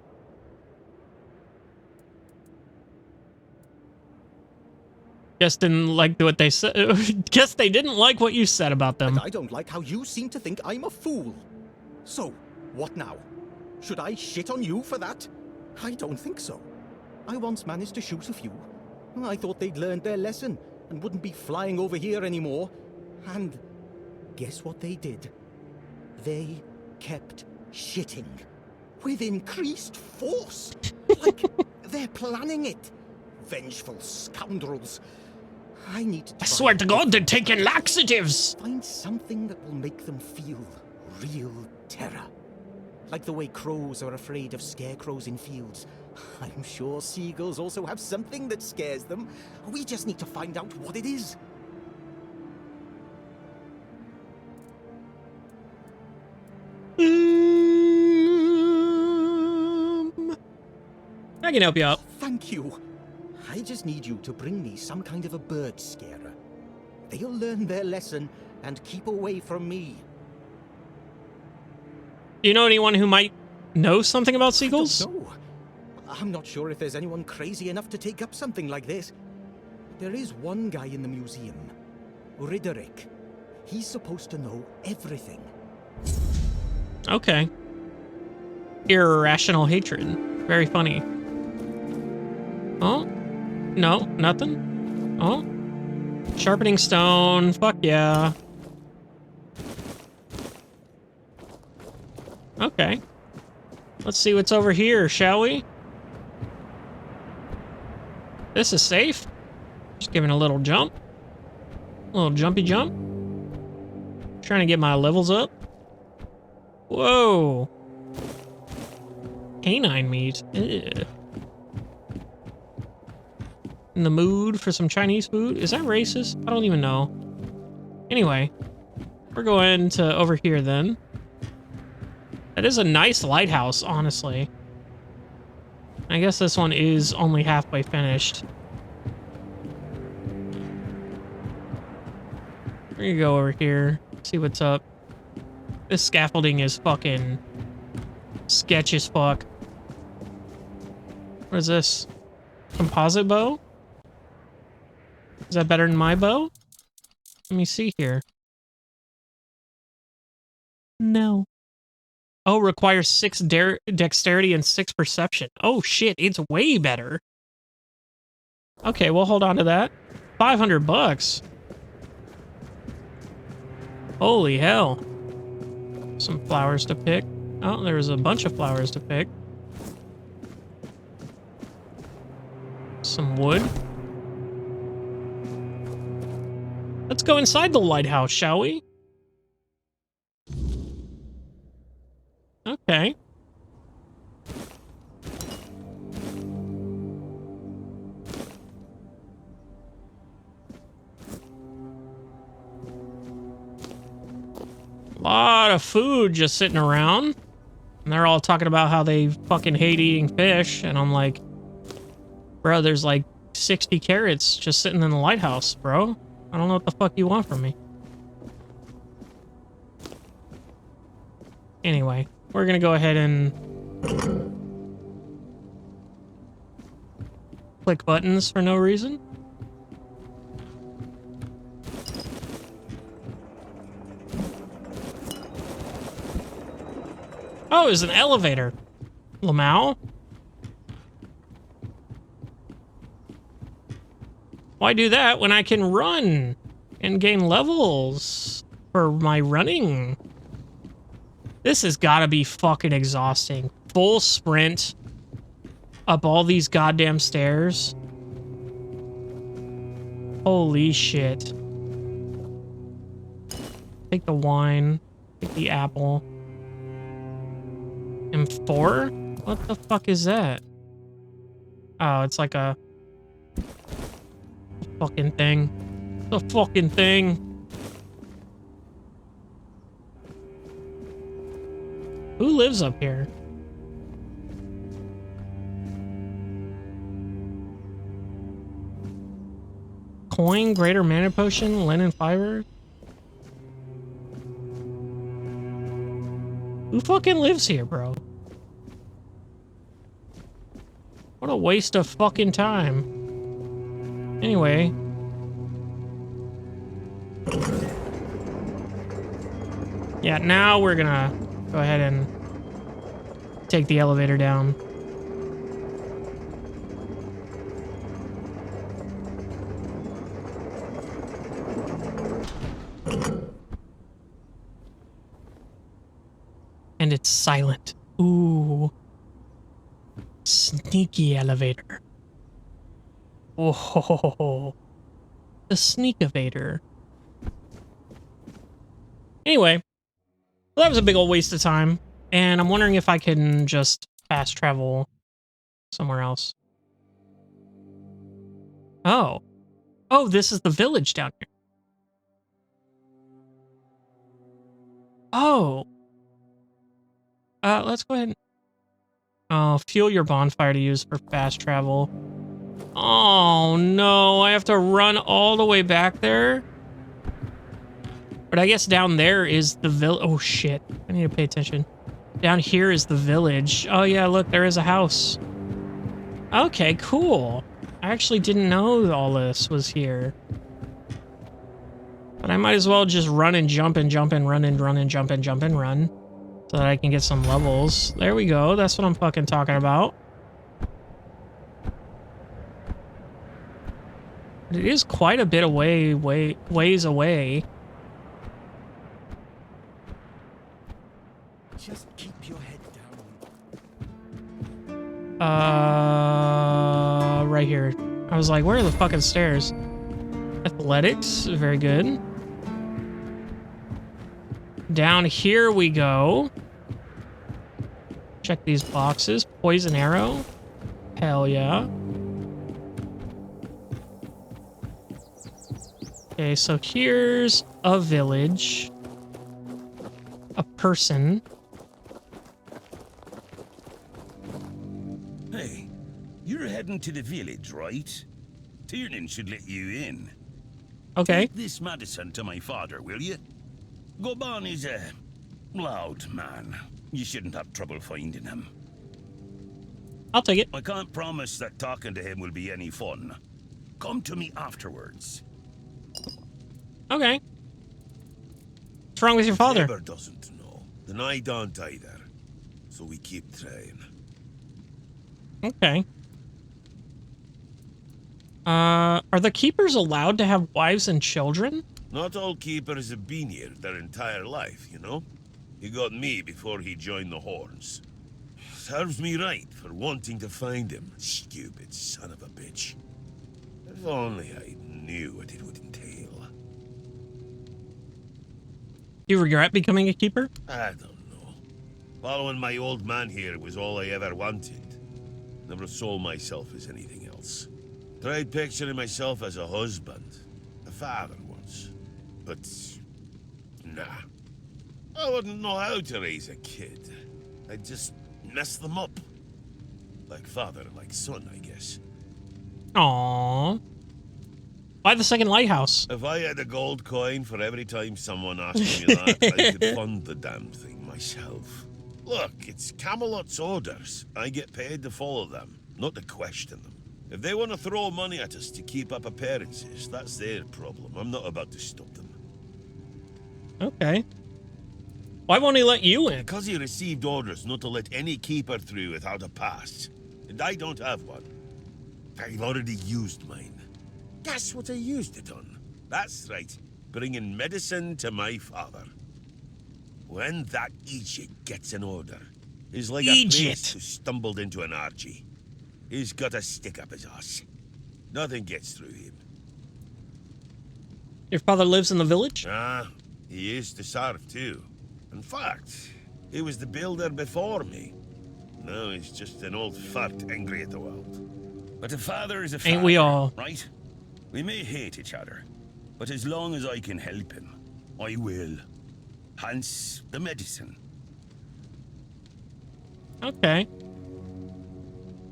Guess didn't like what they said. Guess they didn't like what you said about them. And I don't like how you seem to think I'm a fool. So, what now? Should I shit on you for that? I don't think so. I once managed to shoot a few. I thought they'd learned their lesson and wouldn't be flying over here anymore. And guess what they did? They kept shitting. With increased force. Like they're planning it. Vengeful scoundrels. I need to I swear to God, they're taking laxatives. find something that will make them feel real terror. Like the way crows are afraid of scarecrows in fields. I'm sure seagulls also have something that scares them. We just need to find out what it is. I can help you out. Thank you. I just need you to bring me some kind of a bird scarer. They'll learn their lesson and keep away from me. Do you know anyone who might know something about seagulls? No. I'm not sure if there's anyone crazy enough to take up something like this. There is one guy in the museum, Riderick. He's supposed to know everything. Okay. Irrational hatred. Very funny. Oh? No, nothing? Oh? Sharpening stone. Fuck yeah. Okay. Let's see what's over here, shall we? This is safe. Just giving a little jump. A little jumpy jump. Trying to get my levels up. Whoa. Canine meat. Ew. In the mood for some Chinese food? Is that racist? I don't even know. Anyway, we're going to over here then. That is a nice lighthouse, honestly. I guess this one is only halfway finished. We're gonna go over here, see what's up. This scaffolding is fucking sketch as fuck. What is this? Composite bow? Is that better than my bow? Let me see here. No. Oh, requires 6 dexterity and 6 perception. Oh shit, it's way better. Okay, we'll hold on to that. $500. Holy hell. Some flowers to pick. Oh, there's a bunch of flowers to pick. Some wood. Let's go inside the lighthouse, shall we? Okay. A lot of food just sitting around. And they're all talking about how they fucking hate eating fish. And I'm like, bro, there's like 60 carrots just sitting in the lighthouse, bro. I don't know what the fuck you want from me. Anyway, we're gonna go ahead and click buttons for no reason. Oh, it's an elevator. Lamau? Why do that when I can run and gain levels for my running? This has got to be fucking exhausting. Full sprint up all these goddamn stairs. Holy shit. Take the wine. Take the apple. M4? What the fuck is that? Oh, it's like a fucking thing. The fucking thing. Who lives up here? Coin, greater mana potion, linen fiber. Who fucking lives here, bro? What a waste of fucking time. Anyway. Yeah, now we're gonna go ahead and take the elevator down. And it's silent. Ooh. Sneaky elevator. Oh, the sneak elevator. Anyway, well, that was a big old waste of time. And I'm wondering if I can just fast travel somewhere else. Oh. Oh, this is the village down here. Oh. Let's go ahead and... Oh, fuel your bonfire to use for fast travel. Oh, no. I have to run all the way back there? But I guess down there is the village. Oh, shit. I need to pay attention. Down here is the village. Oh yeah, look, there is a house. Okay, cool. I actually didn't know all this was here. But I might as well just run and jump and jump and run and run and jump and jump and run. So that I can get some levels. There we go. That's what I'm fucking talking about. It is quite a bit away, ways away. Just keep your head down. Right here. I was like, where are the fucking stairs? Athletics, very good. Down here we go. Check these boxes. Poison arrow. Hell yeah. Okay, so here's a village. A person. Hey, you're heading to the village, right? Tiernan should let you in. Okay. Take this medicine to my father, will you? Goban is a loud man. You shouldn't have trouble finding him. I'll take it. I can't promise that talking to him will be any fun. Come to me afterwards. Okay. What's wrong with your father? Neighbor doesn't know. Then I don't either. So we keep trying. Okay. Are the keepers allowed to have wives and children? Not all keepers have been here their entire life, you know? He got me before he joined the Horns. Serves me right for wanting to find him, stupid son of a bitch. If only I knew what it would entail. You regret becoming a keeper? I don't know. Following my old man here was all I ever wanted. Never saw myself as anything else. Tried picturing myself as a husband, a father once. But, nah. I wouldn't know how to raise a kid. I'd just mess them up. Like father, like son, I guess. Aww. Why the second lighthouse? If I had a gold coin for every time someone asked me that, I could fund the damn thing myself. Look, it's Camelot's orders. I get paid to follow them, not to question them. If they want to throw money at us to keep up appearances, that's their problem. I'm not about to stop them. Okay. Why won't he let you in? Because he received orders not to let any keeper through without a pass. And I don't have one. I've already used mine. Guess what I used it on? That's right, bringing medicine to my father. When that Egypt gets an order, he's like a priest who stumbled into an orgy. He's got a stick up his ass. Nothing gets through him. Your father lives in the village? Ah, he used to serve too. In fact, he was the builder before me. Now he's just an old fart angry at the world. But a father is a father, ain't we all? Right? We may hate each other, but as long as I can help him, I will. Hence, the medicine. Okay.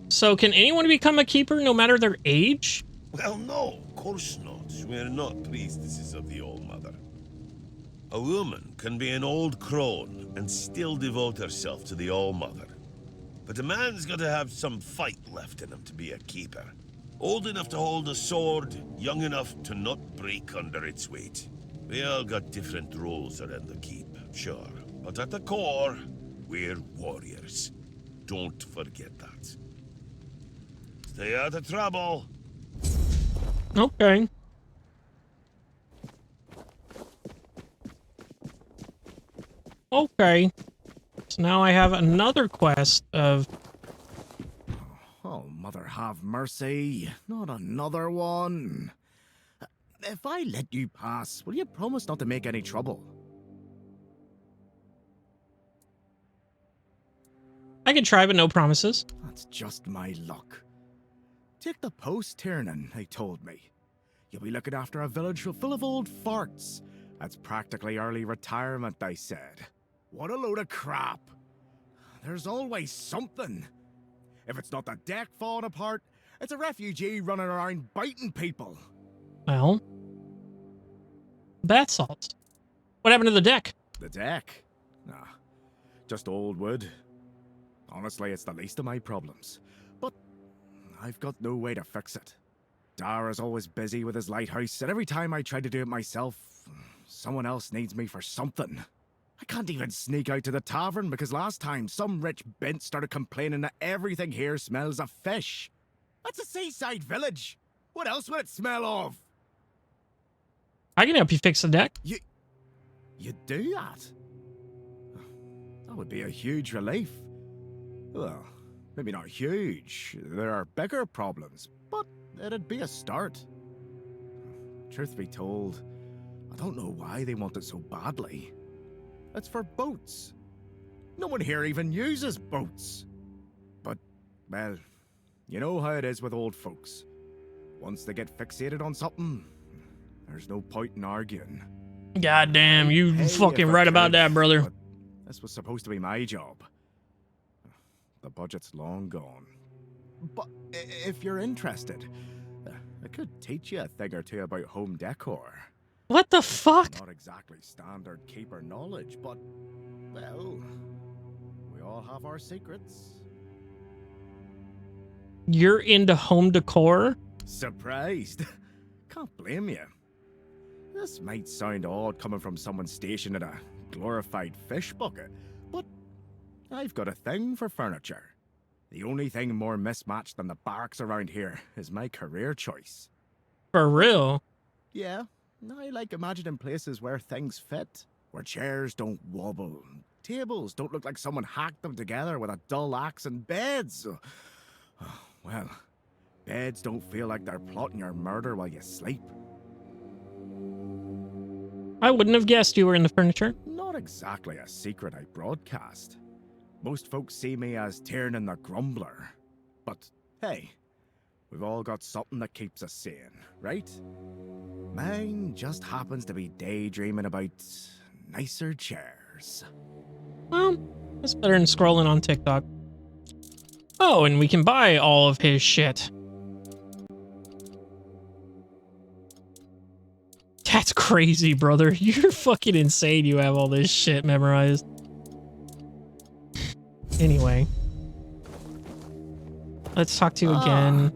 So can anyone become a keeper no matter their age? Well, no, of course not. We're not priestesses of the All-Mother. A woman can be an old crone and still devote herself to the All-Mother. But a man's got to have some fight left in him to be a keeper. Old enough to hold a sword, young enough to not break under its weight. We all got different roles around the keep, sure. But at the core, we're warriors. Don't forget that. Stay out of trouble. Okay. Okay. So now I have another quest of... Oh, Mother have mercy. Not another one. If I let you pass, will you promise not to make any trouble? I can try, but no promises. That's just my luck. Take the post, Tiernan, they told me. You'll be looking after a village full of old farts. That's practically early retirement, they said. What a load of crap. There's always something. If it's not the deck falling apart, it's a refugee running around biting people. Well, bath salts. What happened to the deck? The deck? Nah. just old wood. Honestly, it's the least of my problems. But I've got no way to fix it. Dara's always busy with his lighthouse, and every time I try to do it myself, someone else needs me for something. I can't even sneak out to the tavern because last time some rich bint started complaining that everything here smells of fish. That's a seaside village. What else would it smell of? I can help you fix the deck. You do that? That would be a huge relief. Well, maybe not huge. There are bigger problems, but it'd be a start. Truth be told, I don't know why they want it so badly. It's for boats. No one here even uses boats. But, well, you know how it is with old folks. Once they get fixated on something, there's no point in arguing. God damn, you Hey, fucking if I right about could, that, brother. but this was supposed to be my job. The budget's long gone. But if you're interested, I could teach you a thing or two about home decor. What the fuck? Not exactly standard keeper knowledge, but, well, we all have our secrets. You're into home decor? Surprised? Can't blame you. This might sound odd coming from someone stationed in a glorified fish bucket, but I've got a thing for furniture. The only thing more mismatched than the barracks around here is my career choice. For real? Yeah, I like imagining places where things fit, where chairs don't wobble, tables don't look like someone hacked them together with a dull axe, and beds, well, beds don't feel like they're plotting your murder while you sleep. I wouldn't have guessed you were into furniture. Not exactly a secret I broadcast. Most folks see me as Tiernan the Grumbler. But hey, we've all got something that keeps us sane, right? Mine just happens to be daydreaming about nicer chairs. Well, that's better than scrolling on TikTok. Oh, and we can buy all of his shit. That's crazy, brother. You're fucking insane. You have all this shit memorized. Anyway. Let's talk to you again.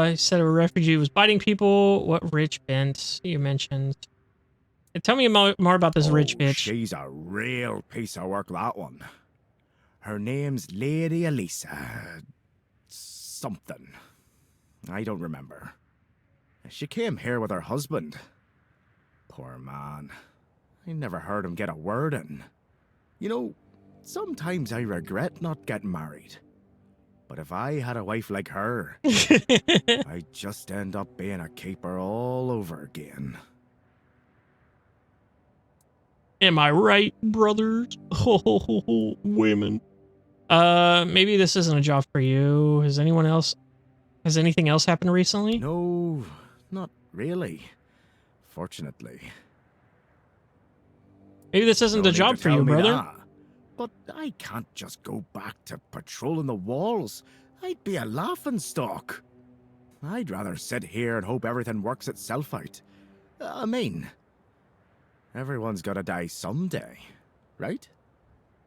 He said a refugee was biting people. What rich bent you mentioned? Tell me more about this rich bitch. She's a real piece of work, that one. Her name's Lady Elisa. Something. I don't remember. She came here with her husband. Poor man. I never heard him get a word in. You know, sometimes I regret not getting married. But if I had a wife like her, I'd just end up being a keeper all over again. Am I right, brothers? Oh, women. Maybe this isn't a job for you. Has anything else happened recently? No, not really. Fortunately. Maybe this isn't the job for you, brother. That. But I can't just go back to patrolling the walls. I'd be a laughingstock. I'd rather sit here and hope everything works itself out. I mean, everyone's gotta die someday, right?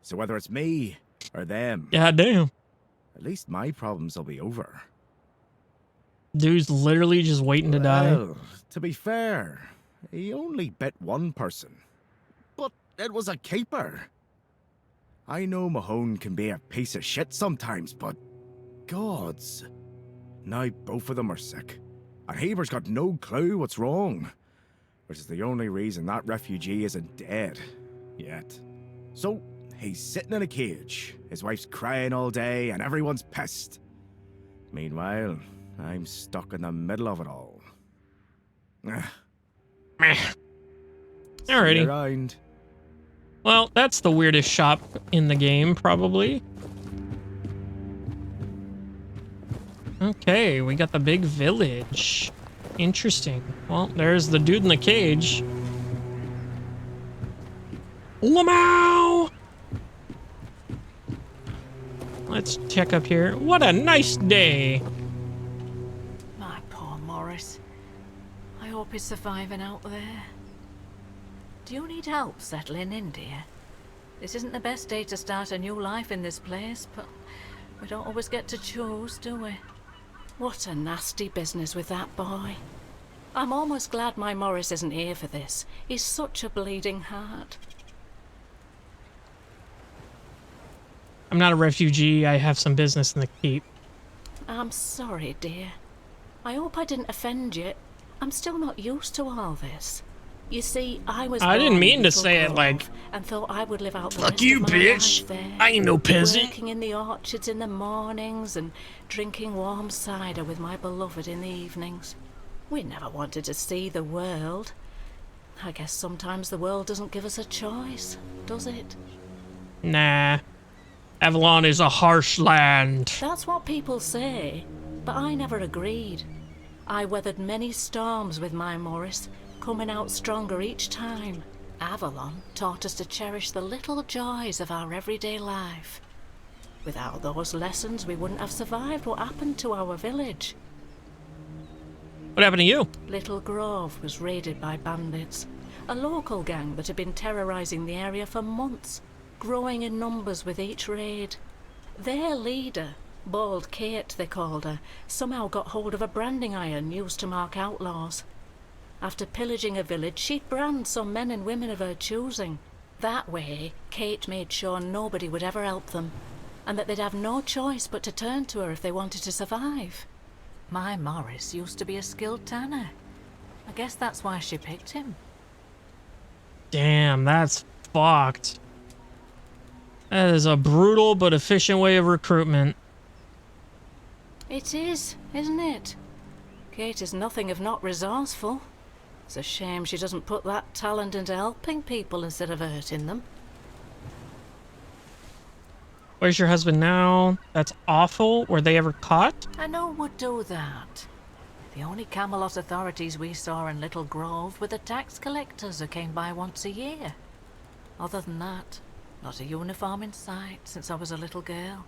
So whether it's me or them, God damn. at least my problems will be over. Dude's literally just waiting to die. Well, to be fair, he only bit one person. But it was a keeper. I know Mahone can be a piece of shit sometimes, but gods. Now both of them are sick. And Haber's got no clue what's wrong. Which is the only reason that refugee isn't dead. Yet. So, he's sitting in a cage. His wife's crying all day and everyone's pissed. Meanwhile, I'm stuck in the middle of it all. Meh. See Alrighty. you around. Well, that's the weirdest shop in the game, probably. Okay, we got the big village. Interesting. Well, there's the dude in the cage. Lamau! Let's check up here. What a nice day. My poor Morris. I hope he's surviving out there. Do you need help settling in, dear? This isn't the best day to start a new life in this place, but we don't always get to choose, do we? What a nasty business with that boy. I'm almost glad my Morris isn't here for this. He's such a bleeding heart. I'm not a refugee. I have some business in the keep. I'm sorry, dear. I hope I didn't offend you. I'm still not used to all this. You see, I didn't mean to say it like, and thought I would live out the fuck rest you, of my bitch. life there. I ain't no peasant. Working in the orchards in the mornings and drinking warm cider with my beloved in the evenings. We never wanted to see the world. I guess sometimes the world doesn't give us a choice, does it? Nah. Avalon is a harsh land. That's what people say, but I never agreed. I weathered many storms with my Morris, coming out stronger each time. Avalon taught us to cherish the little joys of our everyday life. Without those lessons, we wouldn't have survived what happened to our village. What happened to you? Little Grove was raided by bandits, a local gang that had been terrorizing the area for months, growing in numbers with each raid. Their leader, Bald Kate they called her, somehow got hold of a branding iron used to mark outlaws. After pillaging a village, she'd brand some men and women of her choosing. That way, Kate made sure nobody would ever help them, and that they'd have no choice but to turn to her if they wanted to survive. My Morris used to be a skilled tanner. I guess that's why she picked him. Damn, that's fucked. That is a brutal but efficient way of recruitment. It is, isn't it? Kate is nothing if not resourceful. It's a shame she doesn't put that talent into helping people instead of hurting them. Where's your husband now? That's awful. Were they ever caught? I know would do that. The only Camelot authorities we saw in Little Grove were the tax collectors who came by once a year. Other than that, not a uniform in sight since I was a little girl.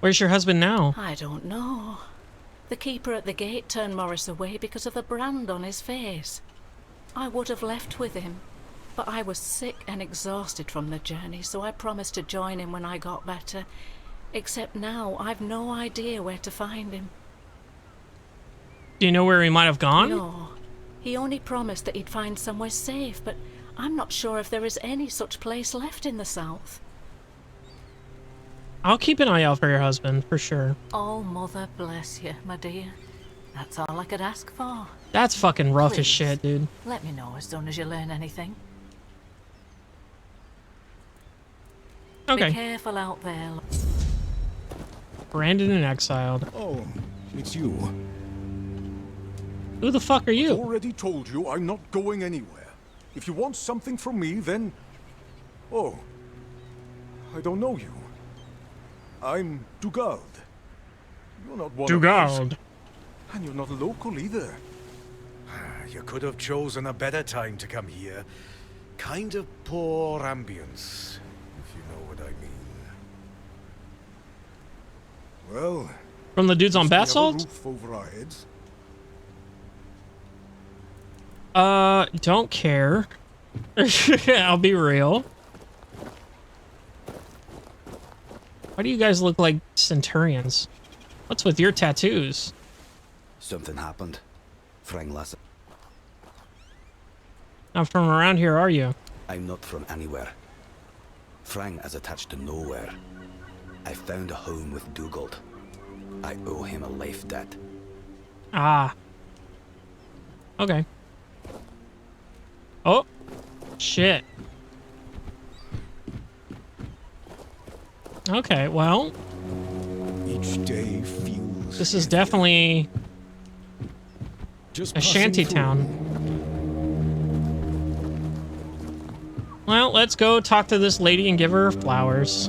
Where's your husband now? I don't know. The keeper at the gate turned Morris away because of the brand on his face. I would have left with him, but I was sick and exhausted from the journey, so I promised to join him when I got better. Except now, I've no idea where to find him. Do you know where he might have gone? No. He only promised that he'd find somewhere safe, but I'm not sure if there is any such place left in the south. I'll keep an eye out for your husband, for sure. Oh, Mother bless you, my dear. That's all I could ask for. That's fucking rough as Please, shit, dude. Let me know as soon as you learn anything. Okay. Be careful out there. Branded and exiled. Oh, it's you. Who the fuck are you? I've already told you I'm not going anywhere. If you want something from me, then... Oh, I don't know you. I'm Dugald. You're not one of us. Dugald. And you're not local either. You could have chosen a better time to come here. Kind of poor ambience, if you know what I mean. Well... From the dudes on bath salts? salts? Roof over our heads. Don't care. I'll be real. Why do you guys look like centurions? What's with your tattoos? Something happened. Frang listen. Not from around here, are you? I'm not from anywhere. Frang is attached to nowhere. I found a home with Dugald. I owe him a life debt. Ah. Okay. Oh. Shit. Okay, well. Each day feels... This is definitely just a shanty town. Well, let's go talk to this lady and give her flowers.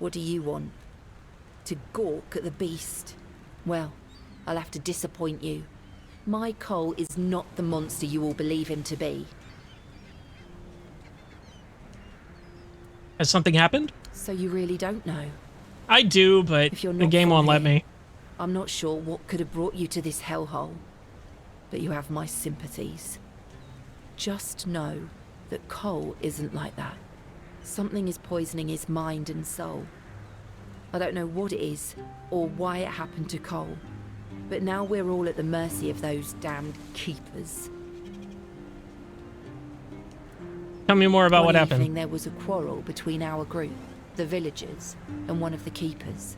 What do you want? To gawk at the beast? Well, I'll have to disappoint you. My Cole is not the monster you all believe him to be. Has something happened? So you really don't know? I do, but If you're the not game from won't let here, me. I'm not sure what could have brought you to this hellhole, but you have my sympathies. Just know that Cole isn't like that. Something is poisoning his mind and soul. I don't know what it is, or why it happened to Cole, but now we're all at the mercy of those damned keepers. Tell me more about what One happened. evening there was a quarrel between our group, the villagers, and one of the keepers.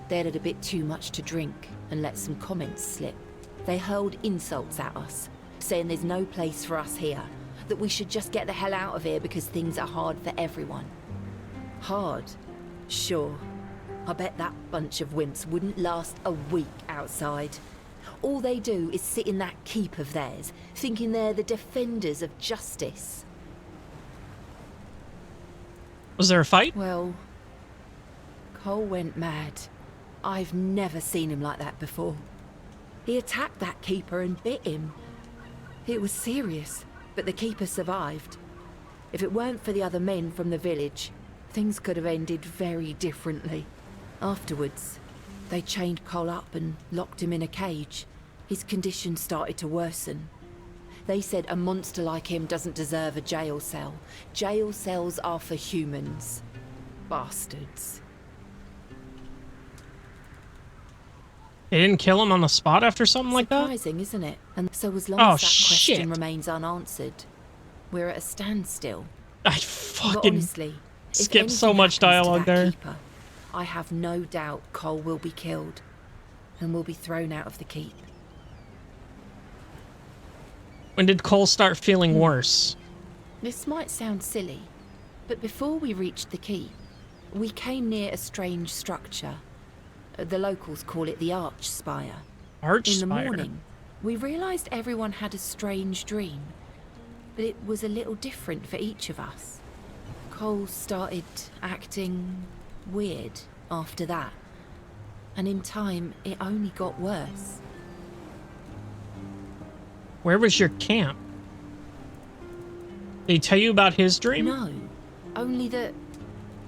They'd had a bit too much to drink and let some comments slip. They hurled insults at us, saying there's no place for us here, that we should just get the hell out of here because things are hard for everyone. Hard? Sure. I bet that bunch of wimps wouldn't last a week outside. All they do is sit in that keep of theirs, thinking they're the defenders of justice. Was there a fight? Well, Cole went mad. I've never seen him like that before. He attacked that keeper and bit him. It was serious, but the keeper survived. If it weren't for the other men from the village, things could have ended very differently. Afterwards, they chained Cole up and locked him in a cage. His condition started to worsen. They said a monster like him doesn't deserve a jail cell. Jail cells are for humans. Bastards. They didn't kill him on the spot after something like that? Surprising, isn't it? And so as long Oh, as that shit. question remains unanswered, we're at a standstill. I But fucking honestly, if skipped so anything much happens to dialogue that there. keeper, I have no doubt Cole will be killed and will be thrown out of the keep. When did Cole start feeling worse? This might sound silly, but before we reached the keep, we came near a strange structure. The locals call it the Arch Spire. Arch In the Spire? morning, we realised everyone had a strange dream, but it was a little different for each of us. Cole started acting weird after that, and in time, it only got worse. Where was your camp? Did he tell you about his dream? No, only that,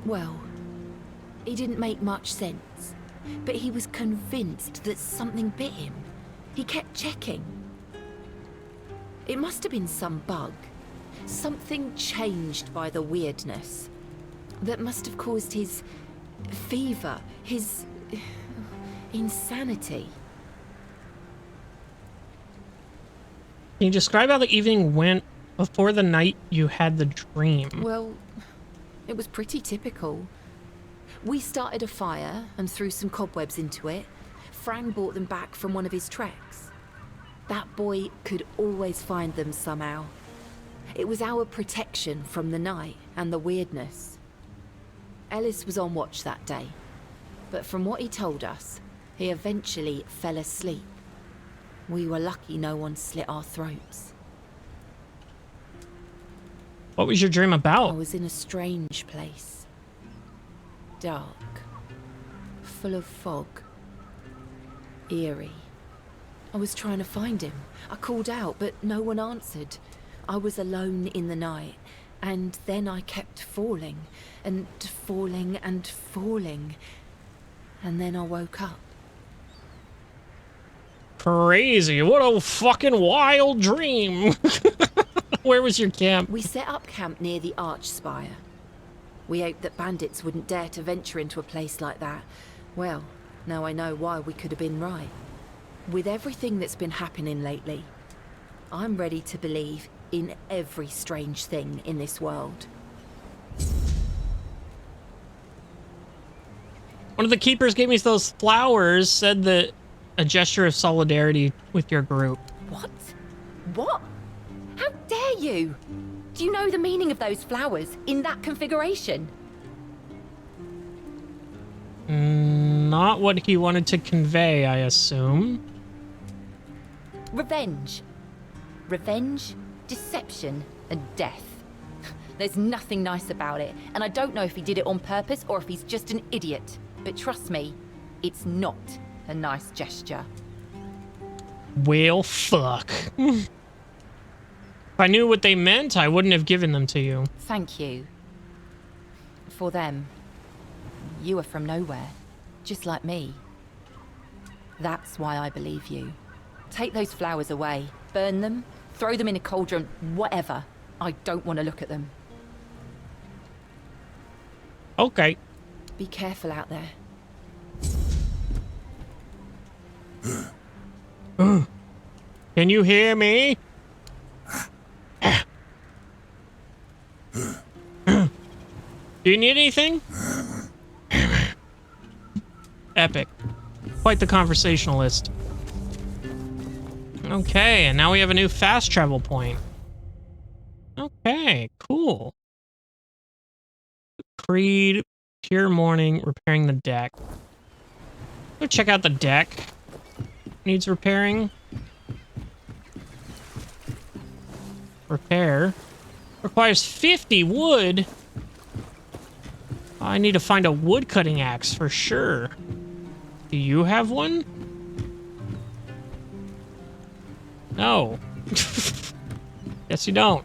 well, it didn't make much sense, but he was convinced that something bit him. He kept checking. It must have been some bug. Something changed by the weirdness. That must have caused his fever, his insanity. Can you describe how the evening went before the night you had the dream? Well, it was pretty typical. We started a fire and threw some cobwebs into it. Fran brought them back from one of his treks. That boy could always find them somehow. It was our protection from the night and the weirdness. Ellis was on watch that day, but from what he told us, he eventually fell asleep. We were lucky no one slit our throats. What was your dream about? I was in a strange place. Dark. Full of fog. Eerie. I was trying to find him. I called out, but no one answered. I was alone in the night, and then I kept falling, and falling, and falling. And then I woke up. Crazy. What a fucking wild dream. Where was your camp? We set up camp near the Arch Spire. We hoped that bandits wouldn't dare to venture into a place like that. Well, now I know why we could have been right. With everything that's been happening lately, I'm ready to believe in every strange thing in this world. One of the keepers gave me those flowers, said that a gesture of solidarity with your group. What? What? How dare you? Do you know the meaning of those flowers in that configuration? Not what he wanted to convey, I assume. Revenge. Revenge, deception, and death. There's nothing nice about it, and I don't know if he did it on purpose or if he's just an idiot. But trust me, it's not a nice gesture. Well, fuck. If I knew what they meant, I wouldn't have given them to you. Thank you. For them. You are from nowhere, just like me. That's why I believe you. Take those flowers away, burn them, throw them in a cauldron, whatever. I don't want to look at them. Okay. Be careful out there. Can you hear me? Do you need anything? Epic. Quite the conversationalist. Okay, and now we have a new fast travel point. Okay, cool. Creed, Pure Morning, repairing the deck. Go check out the deck. Needs repairing. Repair. Requires 50 wood. I need to find a wood cutting axe for sure. Do you have one? No. Yes, you don't.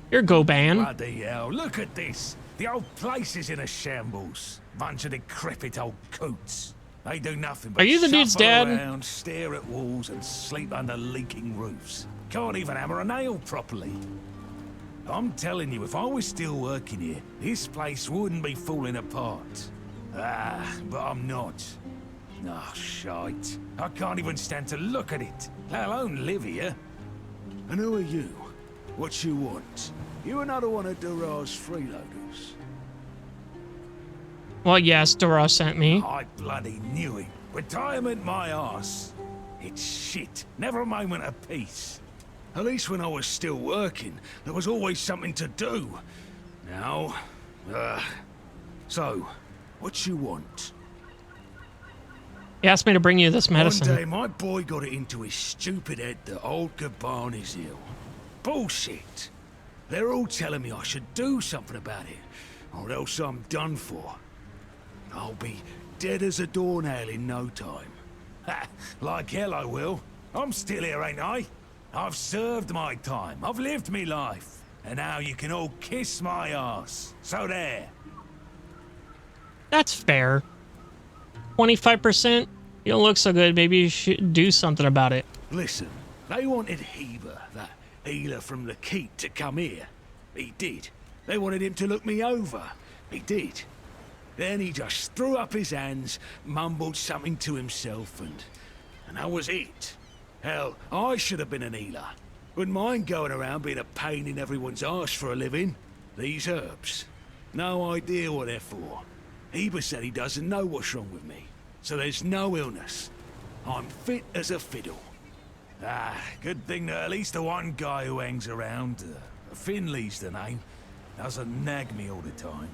You're Goban. Bloody hell, look at this. The old place is in a shambles. Bunch of decrepit old coots. They do nothing but Are you the dude's shuffle dad? around, stare at walls, and sleep under leaking roofs. Can't even hammer a nail properly. I'm telling you, if I was still working here, this place wouldn't be falling apart. But I'm not. Oh, shite. I can't even stand to look at it, let alone live here. And who are you? What you want? You another one of Durar's freeloaders? Well, yes, Dora sent me. I bloody knew it. Retirement my arse. It's shit. Never a moment of peace. At least when I was still working, there was always something to do. Now, so, what you want? He asked me to bring you this medicine. One day, my boy got it into his stupid head that old Gaban is ill. Bullshit. They're all telling me I should do something about it, or else I'm done for. I'll be dead as a doornail in no time. Ha! Like hell I will. I'm still here, ain't I? I've served my time. I've lived me life. And now you can all kiss my ass. So there. That's fair. 25%? You don't look so good. Maybe you should do something about it. Listen, they wanted Heber, that healer from the keep, to come here. He did. They wanted him to look me over. He did. Then he just threw up his hands, mumbled something to himself, and that was it. Hell, I should have been an healer. Wouldn't mind going around being a pain in everyone's arse for a living. These herbs. No idea what they're for. Heber said he doesn't know what's wrong with me, so there's no illness. I'm fit as a fiddle. Good thing that at least the one guy who hangs around, Finley's the name, doesn't nag me all the time.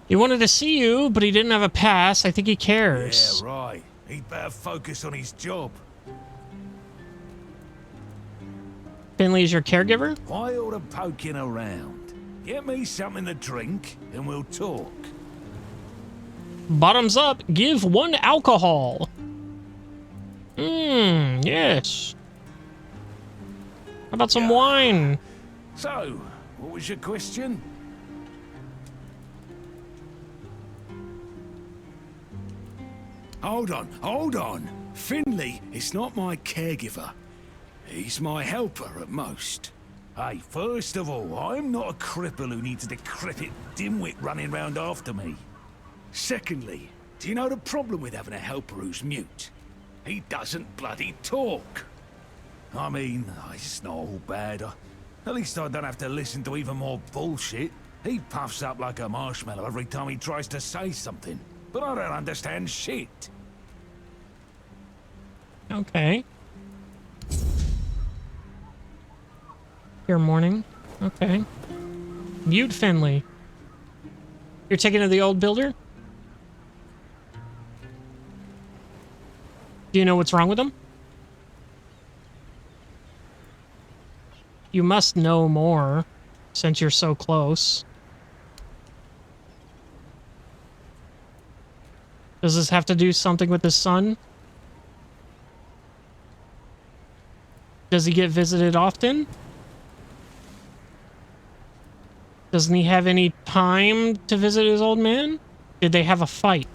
He wanted to see you, but he didn't have a pass. I think he cares. Yeah, right. He'd better focus on his job. Finley's your caregiver? Why all the poking around? Get me something to drink, and we'll talk. Bottoms up, give 1 alcohol. Yes. How about some wine? So, what was your question? Hold on. Finley is not my caregiver. He's my helper at most. Hey, first of all, I'm not a cripple who needs a decrepit dimwit running round after me. Secondly, do you know the problem with having a helper who's mute? He doesn't bloody talk. I mean, it's not all bad. At least I don't have to listen to even more bullshit. He puffs up like a marshmallow every time he tries to say something. But I don't understand shit. Okay. Your morning. Okay. Mute Finley. You're taking to the old builder? Do you know what's wrong with him? You must know more, since you're so close. Does this have to do something with his son? Does he get visited often? Doesn't he have any time to visit his old man? Did they have a fight?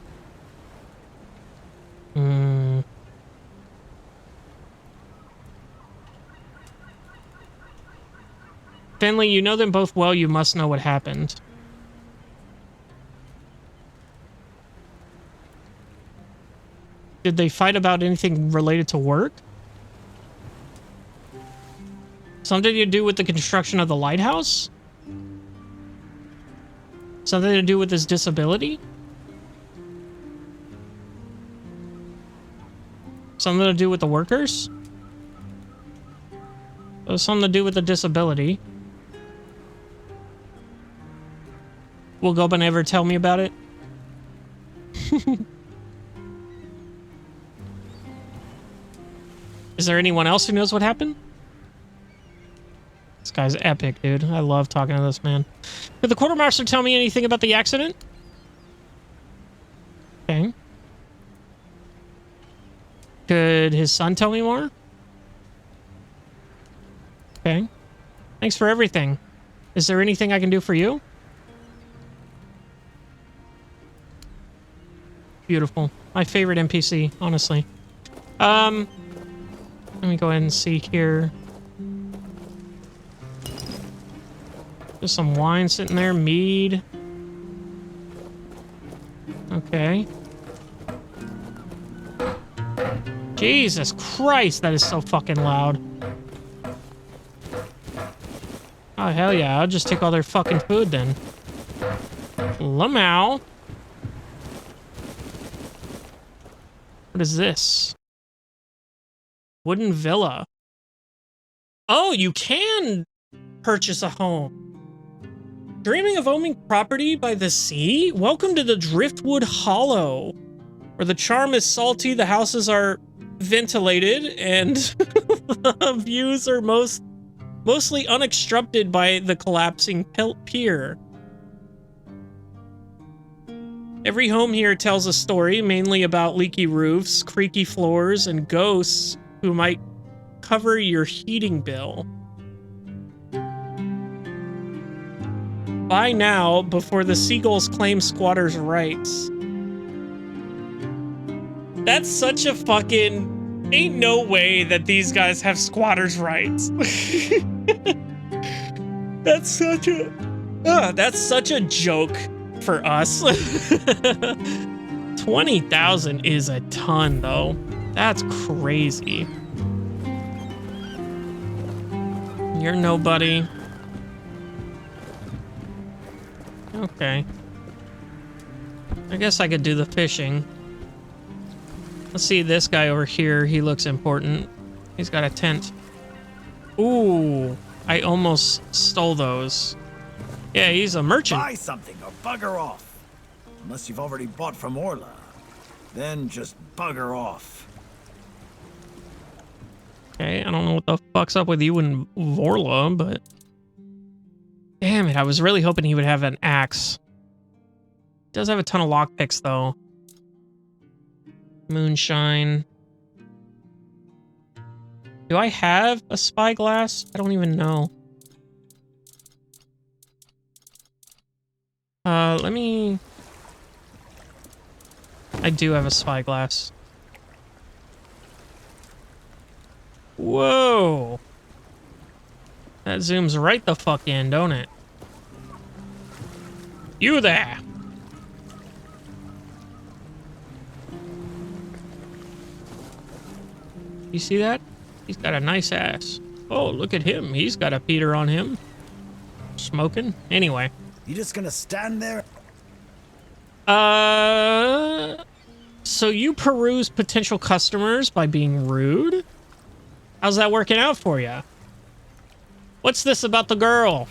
Finley, you know them both well. You must know what happened. Did they fight about anything related to work? Something to do with the construction of the lighthouse? Something to do with his disability? Something to do with the workers? Something to do with the disability. Will Goban ever tell me about it? Is there anyone else who knows what happened? This guy's epic, dude. I love talking to this man. Did the quartermaster tell me anything about the accident? Okay. Could his son tell me more? Okay. Thanks for everything. Is there anything I can do for you? Beautiful. My favorite NPC, honestly. Let me go ahead and see here. There's some wine sitting there. Mead. Okay. Jesus Christ, that is so fucking loud. Oh, hell yeah. I'll just take all their fucking food then. Lamau. What is this? Wooden villa. Oh, you can purchase a home. Dreaming of owning property by the sea? Welcome to the Driftwood Hollow, where the charm is salty, the houses are ventilated, and the views are mostly unobstructed by the collapsing pier. Every home here tells a story, mainly about leaky roofs, creaky floors, and ghosts who might cover your heating bill. Buy now before the seagulls claim squatters' rights. That's such a fucking... Ain't no way that these guys have squatters' rights. That's such a joke for us. 20,000 is a ton, though. That's crazy. You're nobody. Okay. I guess I could do the fishing. Let's see this guy over here. He looks important. He's got a tent. Ooh, I almost stole those. Yeah, he's a merchant. Buy something or bugger off. Unless you've already bought from Orla. Then just bugger off. Okay, I don't know what the fuck's up with you and Vorla, but... Damn it, I was really hoping he would have an axe. He does have a ton of lockpicks, though. Moonshine. Do I have a spyglass? I don't even know. Let me... I do have a spyglass. Whoa! That zooms right the fuck in, don't it? You there! You see that? He's got a nice ass. Oh, look at him. He's got a Peter on him. Smoking. Anyway. You just gonna stand there? So you peruse potential customers by being rude? How's that working out for you? What's this about the girl?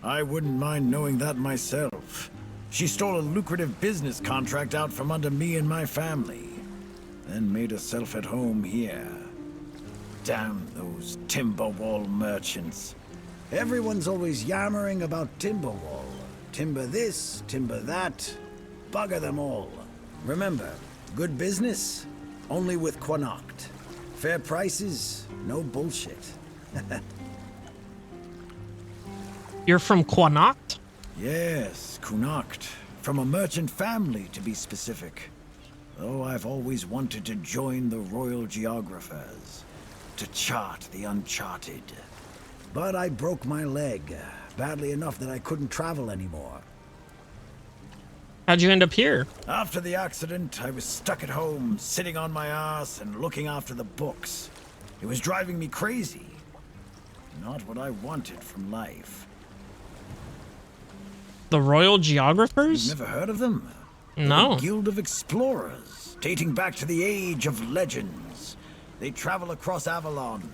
I wouldn't mind knowing that myself. She stole a lucrative business contract out from under me and my family, then made herself at home here. Damn those Timberwall merchants. Everyone's always yammering about Timberwall. Timber this, timber that. Bugger them all. Remember, good business, only with Quanacht. Fair prices, no bullshit. You're from Quanacht? Yes, Connacht. From a merchant family, to be specific. Though I've always wanted to join the royal geographers, to chart the uncharted. But I broke my leg, badly enough that I couldn't travel anymore. How'd you end up here? After the accident, I was stuck at home, sitting on my ass and looking after the books. It was driving me crazy. Not what I wanted from life. The Royal Geographers? You've never heard of them? No. The Guild of Explorers, dating back to the Age of Legends. They travel across Avalon,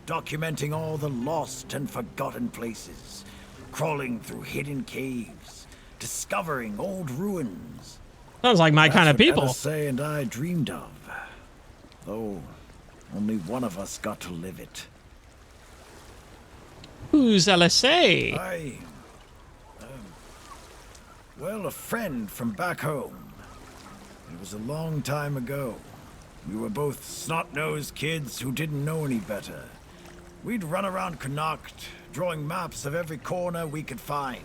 documenting all the lost and forgotten places, crawling through hidden caves, discovering old ruins. Sounds like my kind of people. That's what LSA and I dreamed of. Though only one of us got to live it. Who's LSA? Well, a friend from back home. It was a long time ago. We were both snot-nosed kids who didn't know any better. We'd run around Connacht, drawing maps of every corner we could find.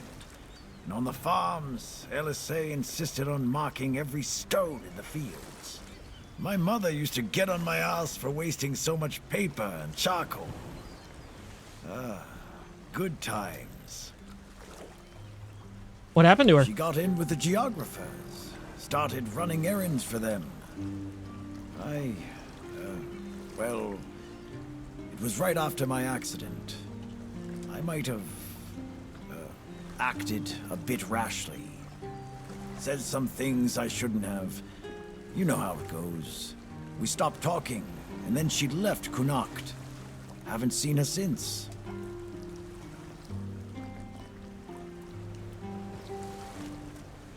And on the farms, LSA insisted on marking every stone in the fields. My mother used to get on my ass for wasting so much paper and charcoal. Good times. What happened to her? She got in with the geographers, started running errands for them. Well, it was right after my accident. I might have acted a bit rashly. Said some things I shouldn't have. You know how it goes. We stopped talking, and then she left Connacht. Haven't seen her since.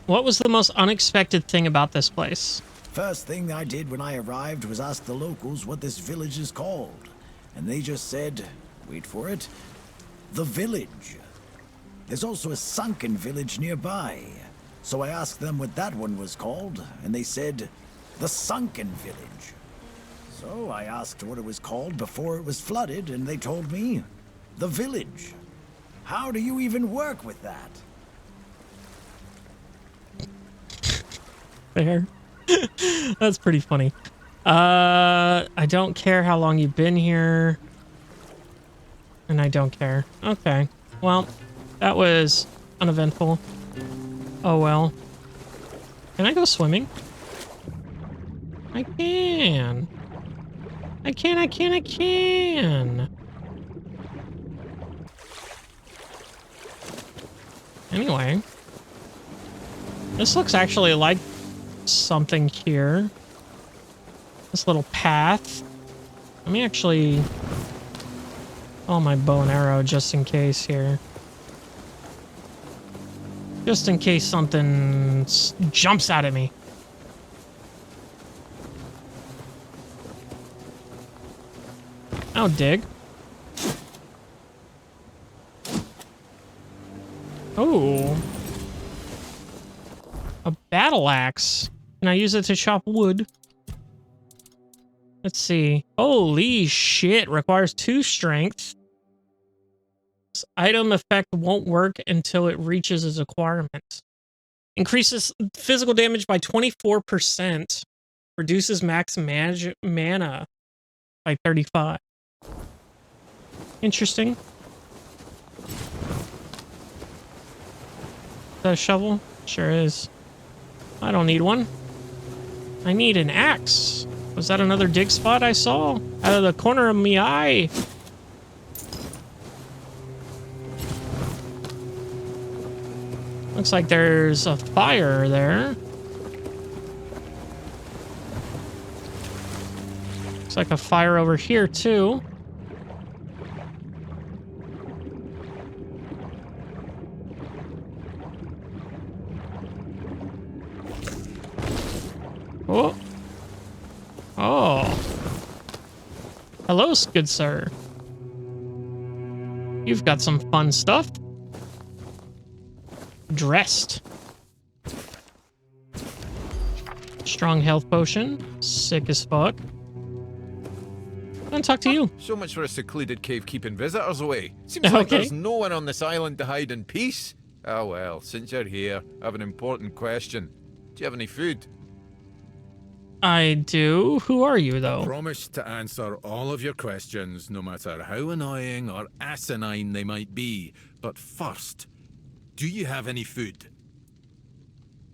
What was the most unexpected thing about this place? First thing I did when I arrived was ask the locals what this village is called. And they just said, wait for it, the village. There's also a sunken village nearby. So I asked them what that one was called, and they said, the Sunken Village. So I asked what it was called before it was flooded, and they told me, the village. How do you even work with that? Fair. That's pretty funny. I don't care how long you've been here. And I don't care. Okay. Well, that was uneventful. Oh well. Can I go swimming? I can. I can. Anyway. This looks actually like something here. This little path. Let me actually... Oh, my bow and arrow just in case here. Just in case something jumps out at me. I'll dig. Oh. A battle axe. Can I use it to chop wood? Let's see. Holy shit. Requires 2 strength. This item effect won't work until it reaches its requirement. Increases physical damage by 24%. Reduces max mana by 35. Interesting. Is that a shovel? Sure is. I don't need one. I need an axe. Was that another dig spot I saw? Out of the corner of my eye. Looks like there's a fire there. Looks like a fire over here too. Oh. Oh. Hello, good sir. You've got some fun stuff. Dressed. Strong health potion. Sick as fuck. I'll talk to you. So much for a secluded cave keeping visitors away. Seems Okay. like there's no one on this island to hide in peace. Oh well, since you're here, I have an important question. Do you have any food? I do. Who are you, I though? promise to answer all of your questions, no matter how annoying or asinine they might be. But first, do you have any food?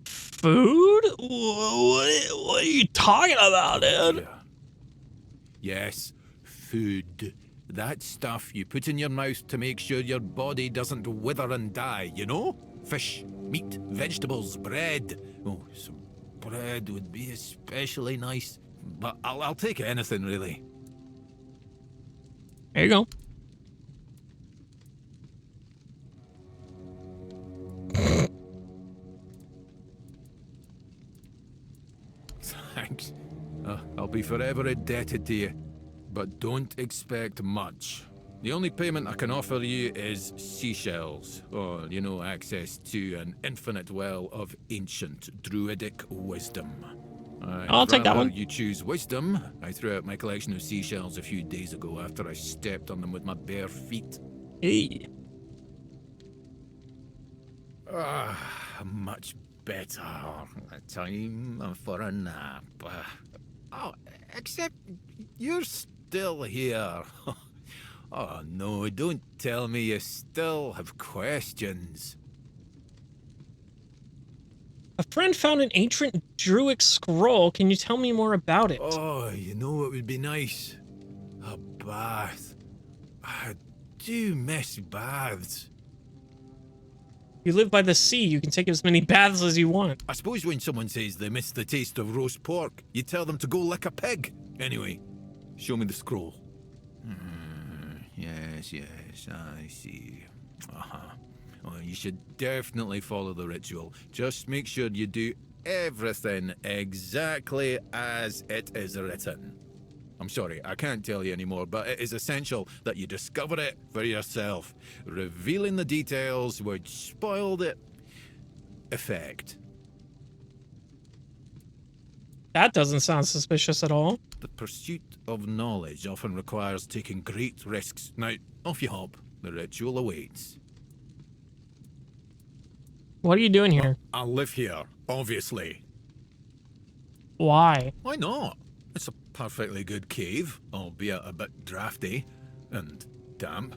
Food? What are you talking about, dude? Yes, food. That stuff you put in your mouth to make sure your body doesn't wither and die, you know? Fish, meat, vegetables, bread. Oh, some bread would be especially nice. But I'll take anything, really. There you go. Thanks. I'll be forever indebted to you. But don't expect much. The only payment I can offer you is seashells, or, you know, access to an infinite well of ancient druidic wisdom. I'll take that one. You choose wisdom. I threw out my collection of seashells a few days ago after I stepped on them with my bare feet. Hey. Much better. Time for a nap. Oh, except you're still here. Oh no, don't tell me you still have questions. A friend found an ancient druid scroll. Can you tell me more about it? Oh, you know what would be nice? A bath. I do miss baths. You live by the sea. You can take as many baths as you want. I suppose when someone says they miss the taste of roast pork, you tell them to go lick a pig. Anyway, show me the scroll. Yes, I see. Well, you should definitely follow the ritual. Just make sure you do everything exactly as it is written. I'm sorry, I can't tell you anymore, but it is essential that you discover it for yourself. Revealing the details would spoil the effect. That doesn't sound suspicious at all. The pursuit of knowledge often requires taking great risks. Now, off you hop. The ritual awaits. What are you doing here? I'll live here, obviously. Why? Why not? It's a perfectly good cave, albeit a bit drafty and damp.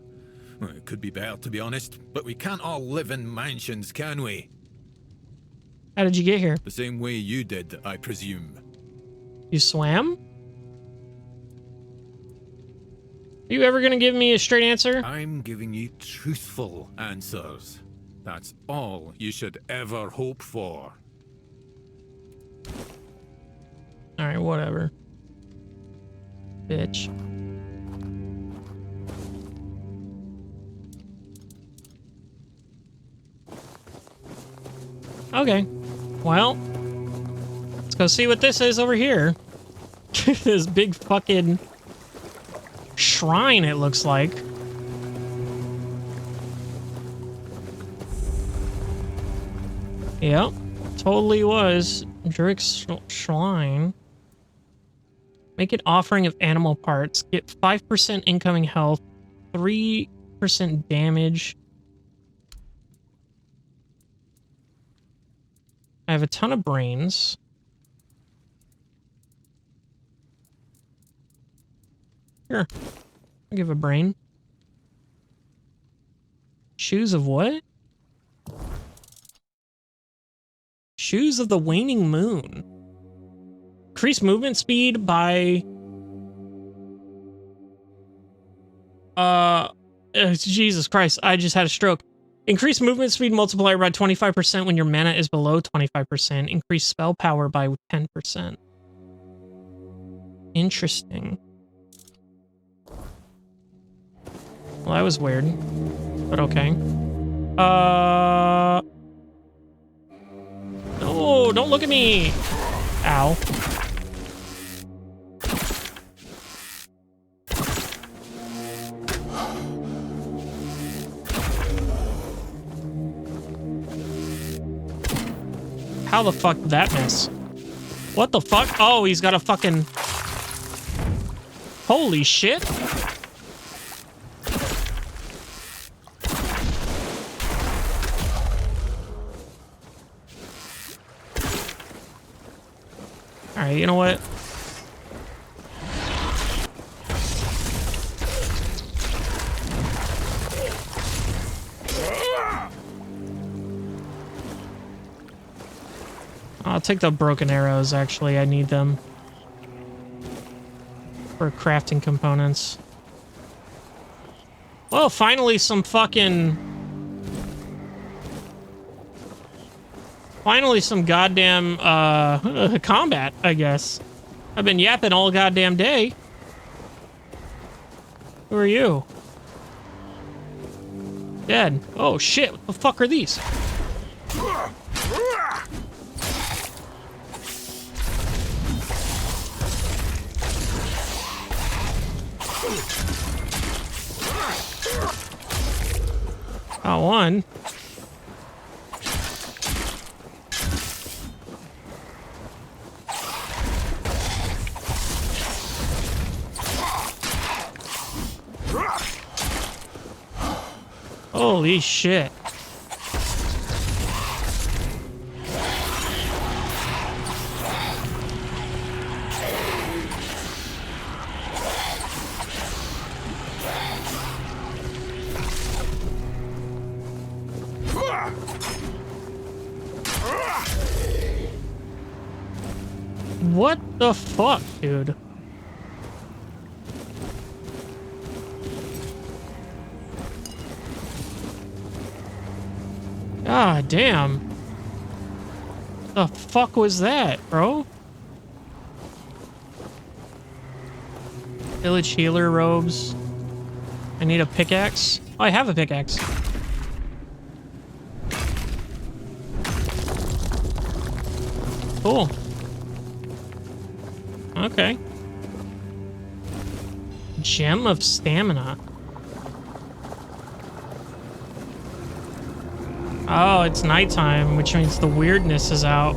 Well, it could be better, to be honest, but we can't all live in mansions, can we? How did you get here? The same way you did, I presume. You swam? Are you ever gonna give me a straight answer? I'm giving you truthful answers. That's all you should ever hope for. Alright, whatever. Bitch. Okay. Well, let's go see what this is over here. This big fucking shrine, it looks like. Yep, totally was. Druid's shrine. Make an offering of animal parts. Get 5% incoming health, 3% damage. I have a ton of brains. Here, I'll give a brain. Shoes of what? Shoes of the Waning Moon. Increase movement speed by... Jesus Christ, I just had a stroke. Increase movement speed multiplier by 25% when your mana is below 25%. Increase spell power by 10%. Interesting. Well, that was weird. But okay. No, don't look at me! Ow. How the fuck did that miss? What the fuck? Oh, he's got a fucking... Holy shit! Alright, you know what? I'll take the broken arrows, actually. I need them for crafting components. Well, finally some fucking... Finally some goddamn, combat, I guess. I've been yapping all goddamn day. Who are you? Dead. Oh, shit. What the fuck are these? Got one. Holy shit. What the fuck, dude? God damn. The fuck was that, bro? Village healer robes. I need a pickaxe. Oh, I have a pickaxe. Cool. Okay. Gem of stamina. Oh, it's nighttime, which means the weirdness is out.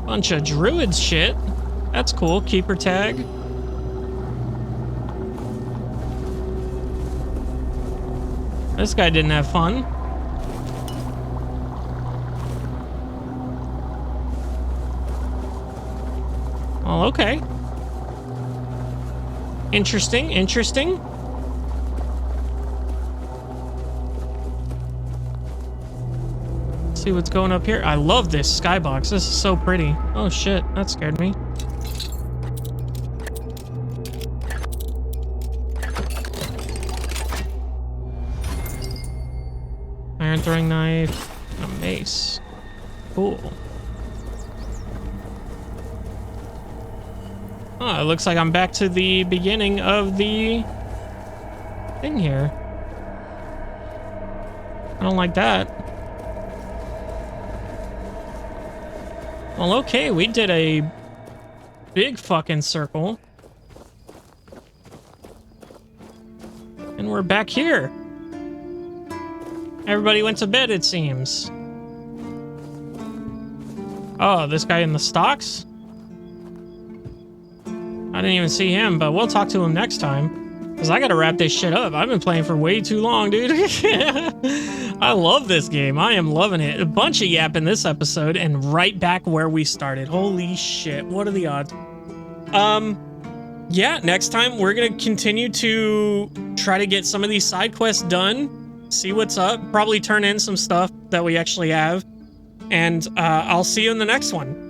Bunch of druid shit. That's cool. Keeper tag. This guy didn't have fun. Well, okay. Interesting, interesting. Let's see what's going up here. I love this skybox. This is so pretty. Oh shit, that scared me. Iron throwing knife, a mace. Cool. Oh, it looks like I'm back to the beginning of the thing here. I don't like that. Well, okay, we did a big fucking circle. And we're back here. Everybody went to bed, it seems. Oh, this guy in the stocks? I didn't even see him, but we'll talk to him next time. Because I gotta wrap this shit up. I've been playing for way too long, dude. I love this game. I am loving it. A bunch of yapping this episode and right back where we started. Holy shit. What are the odds? Yeah, next time we're gonna continue to try to get some of these side quests done. See what's up. Probably turn in some stuff that we actually have. And I'll see you in the next one.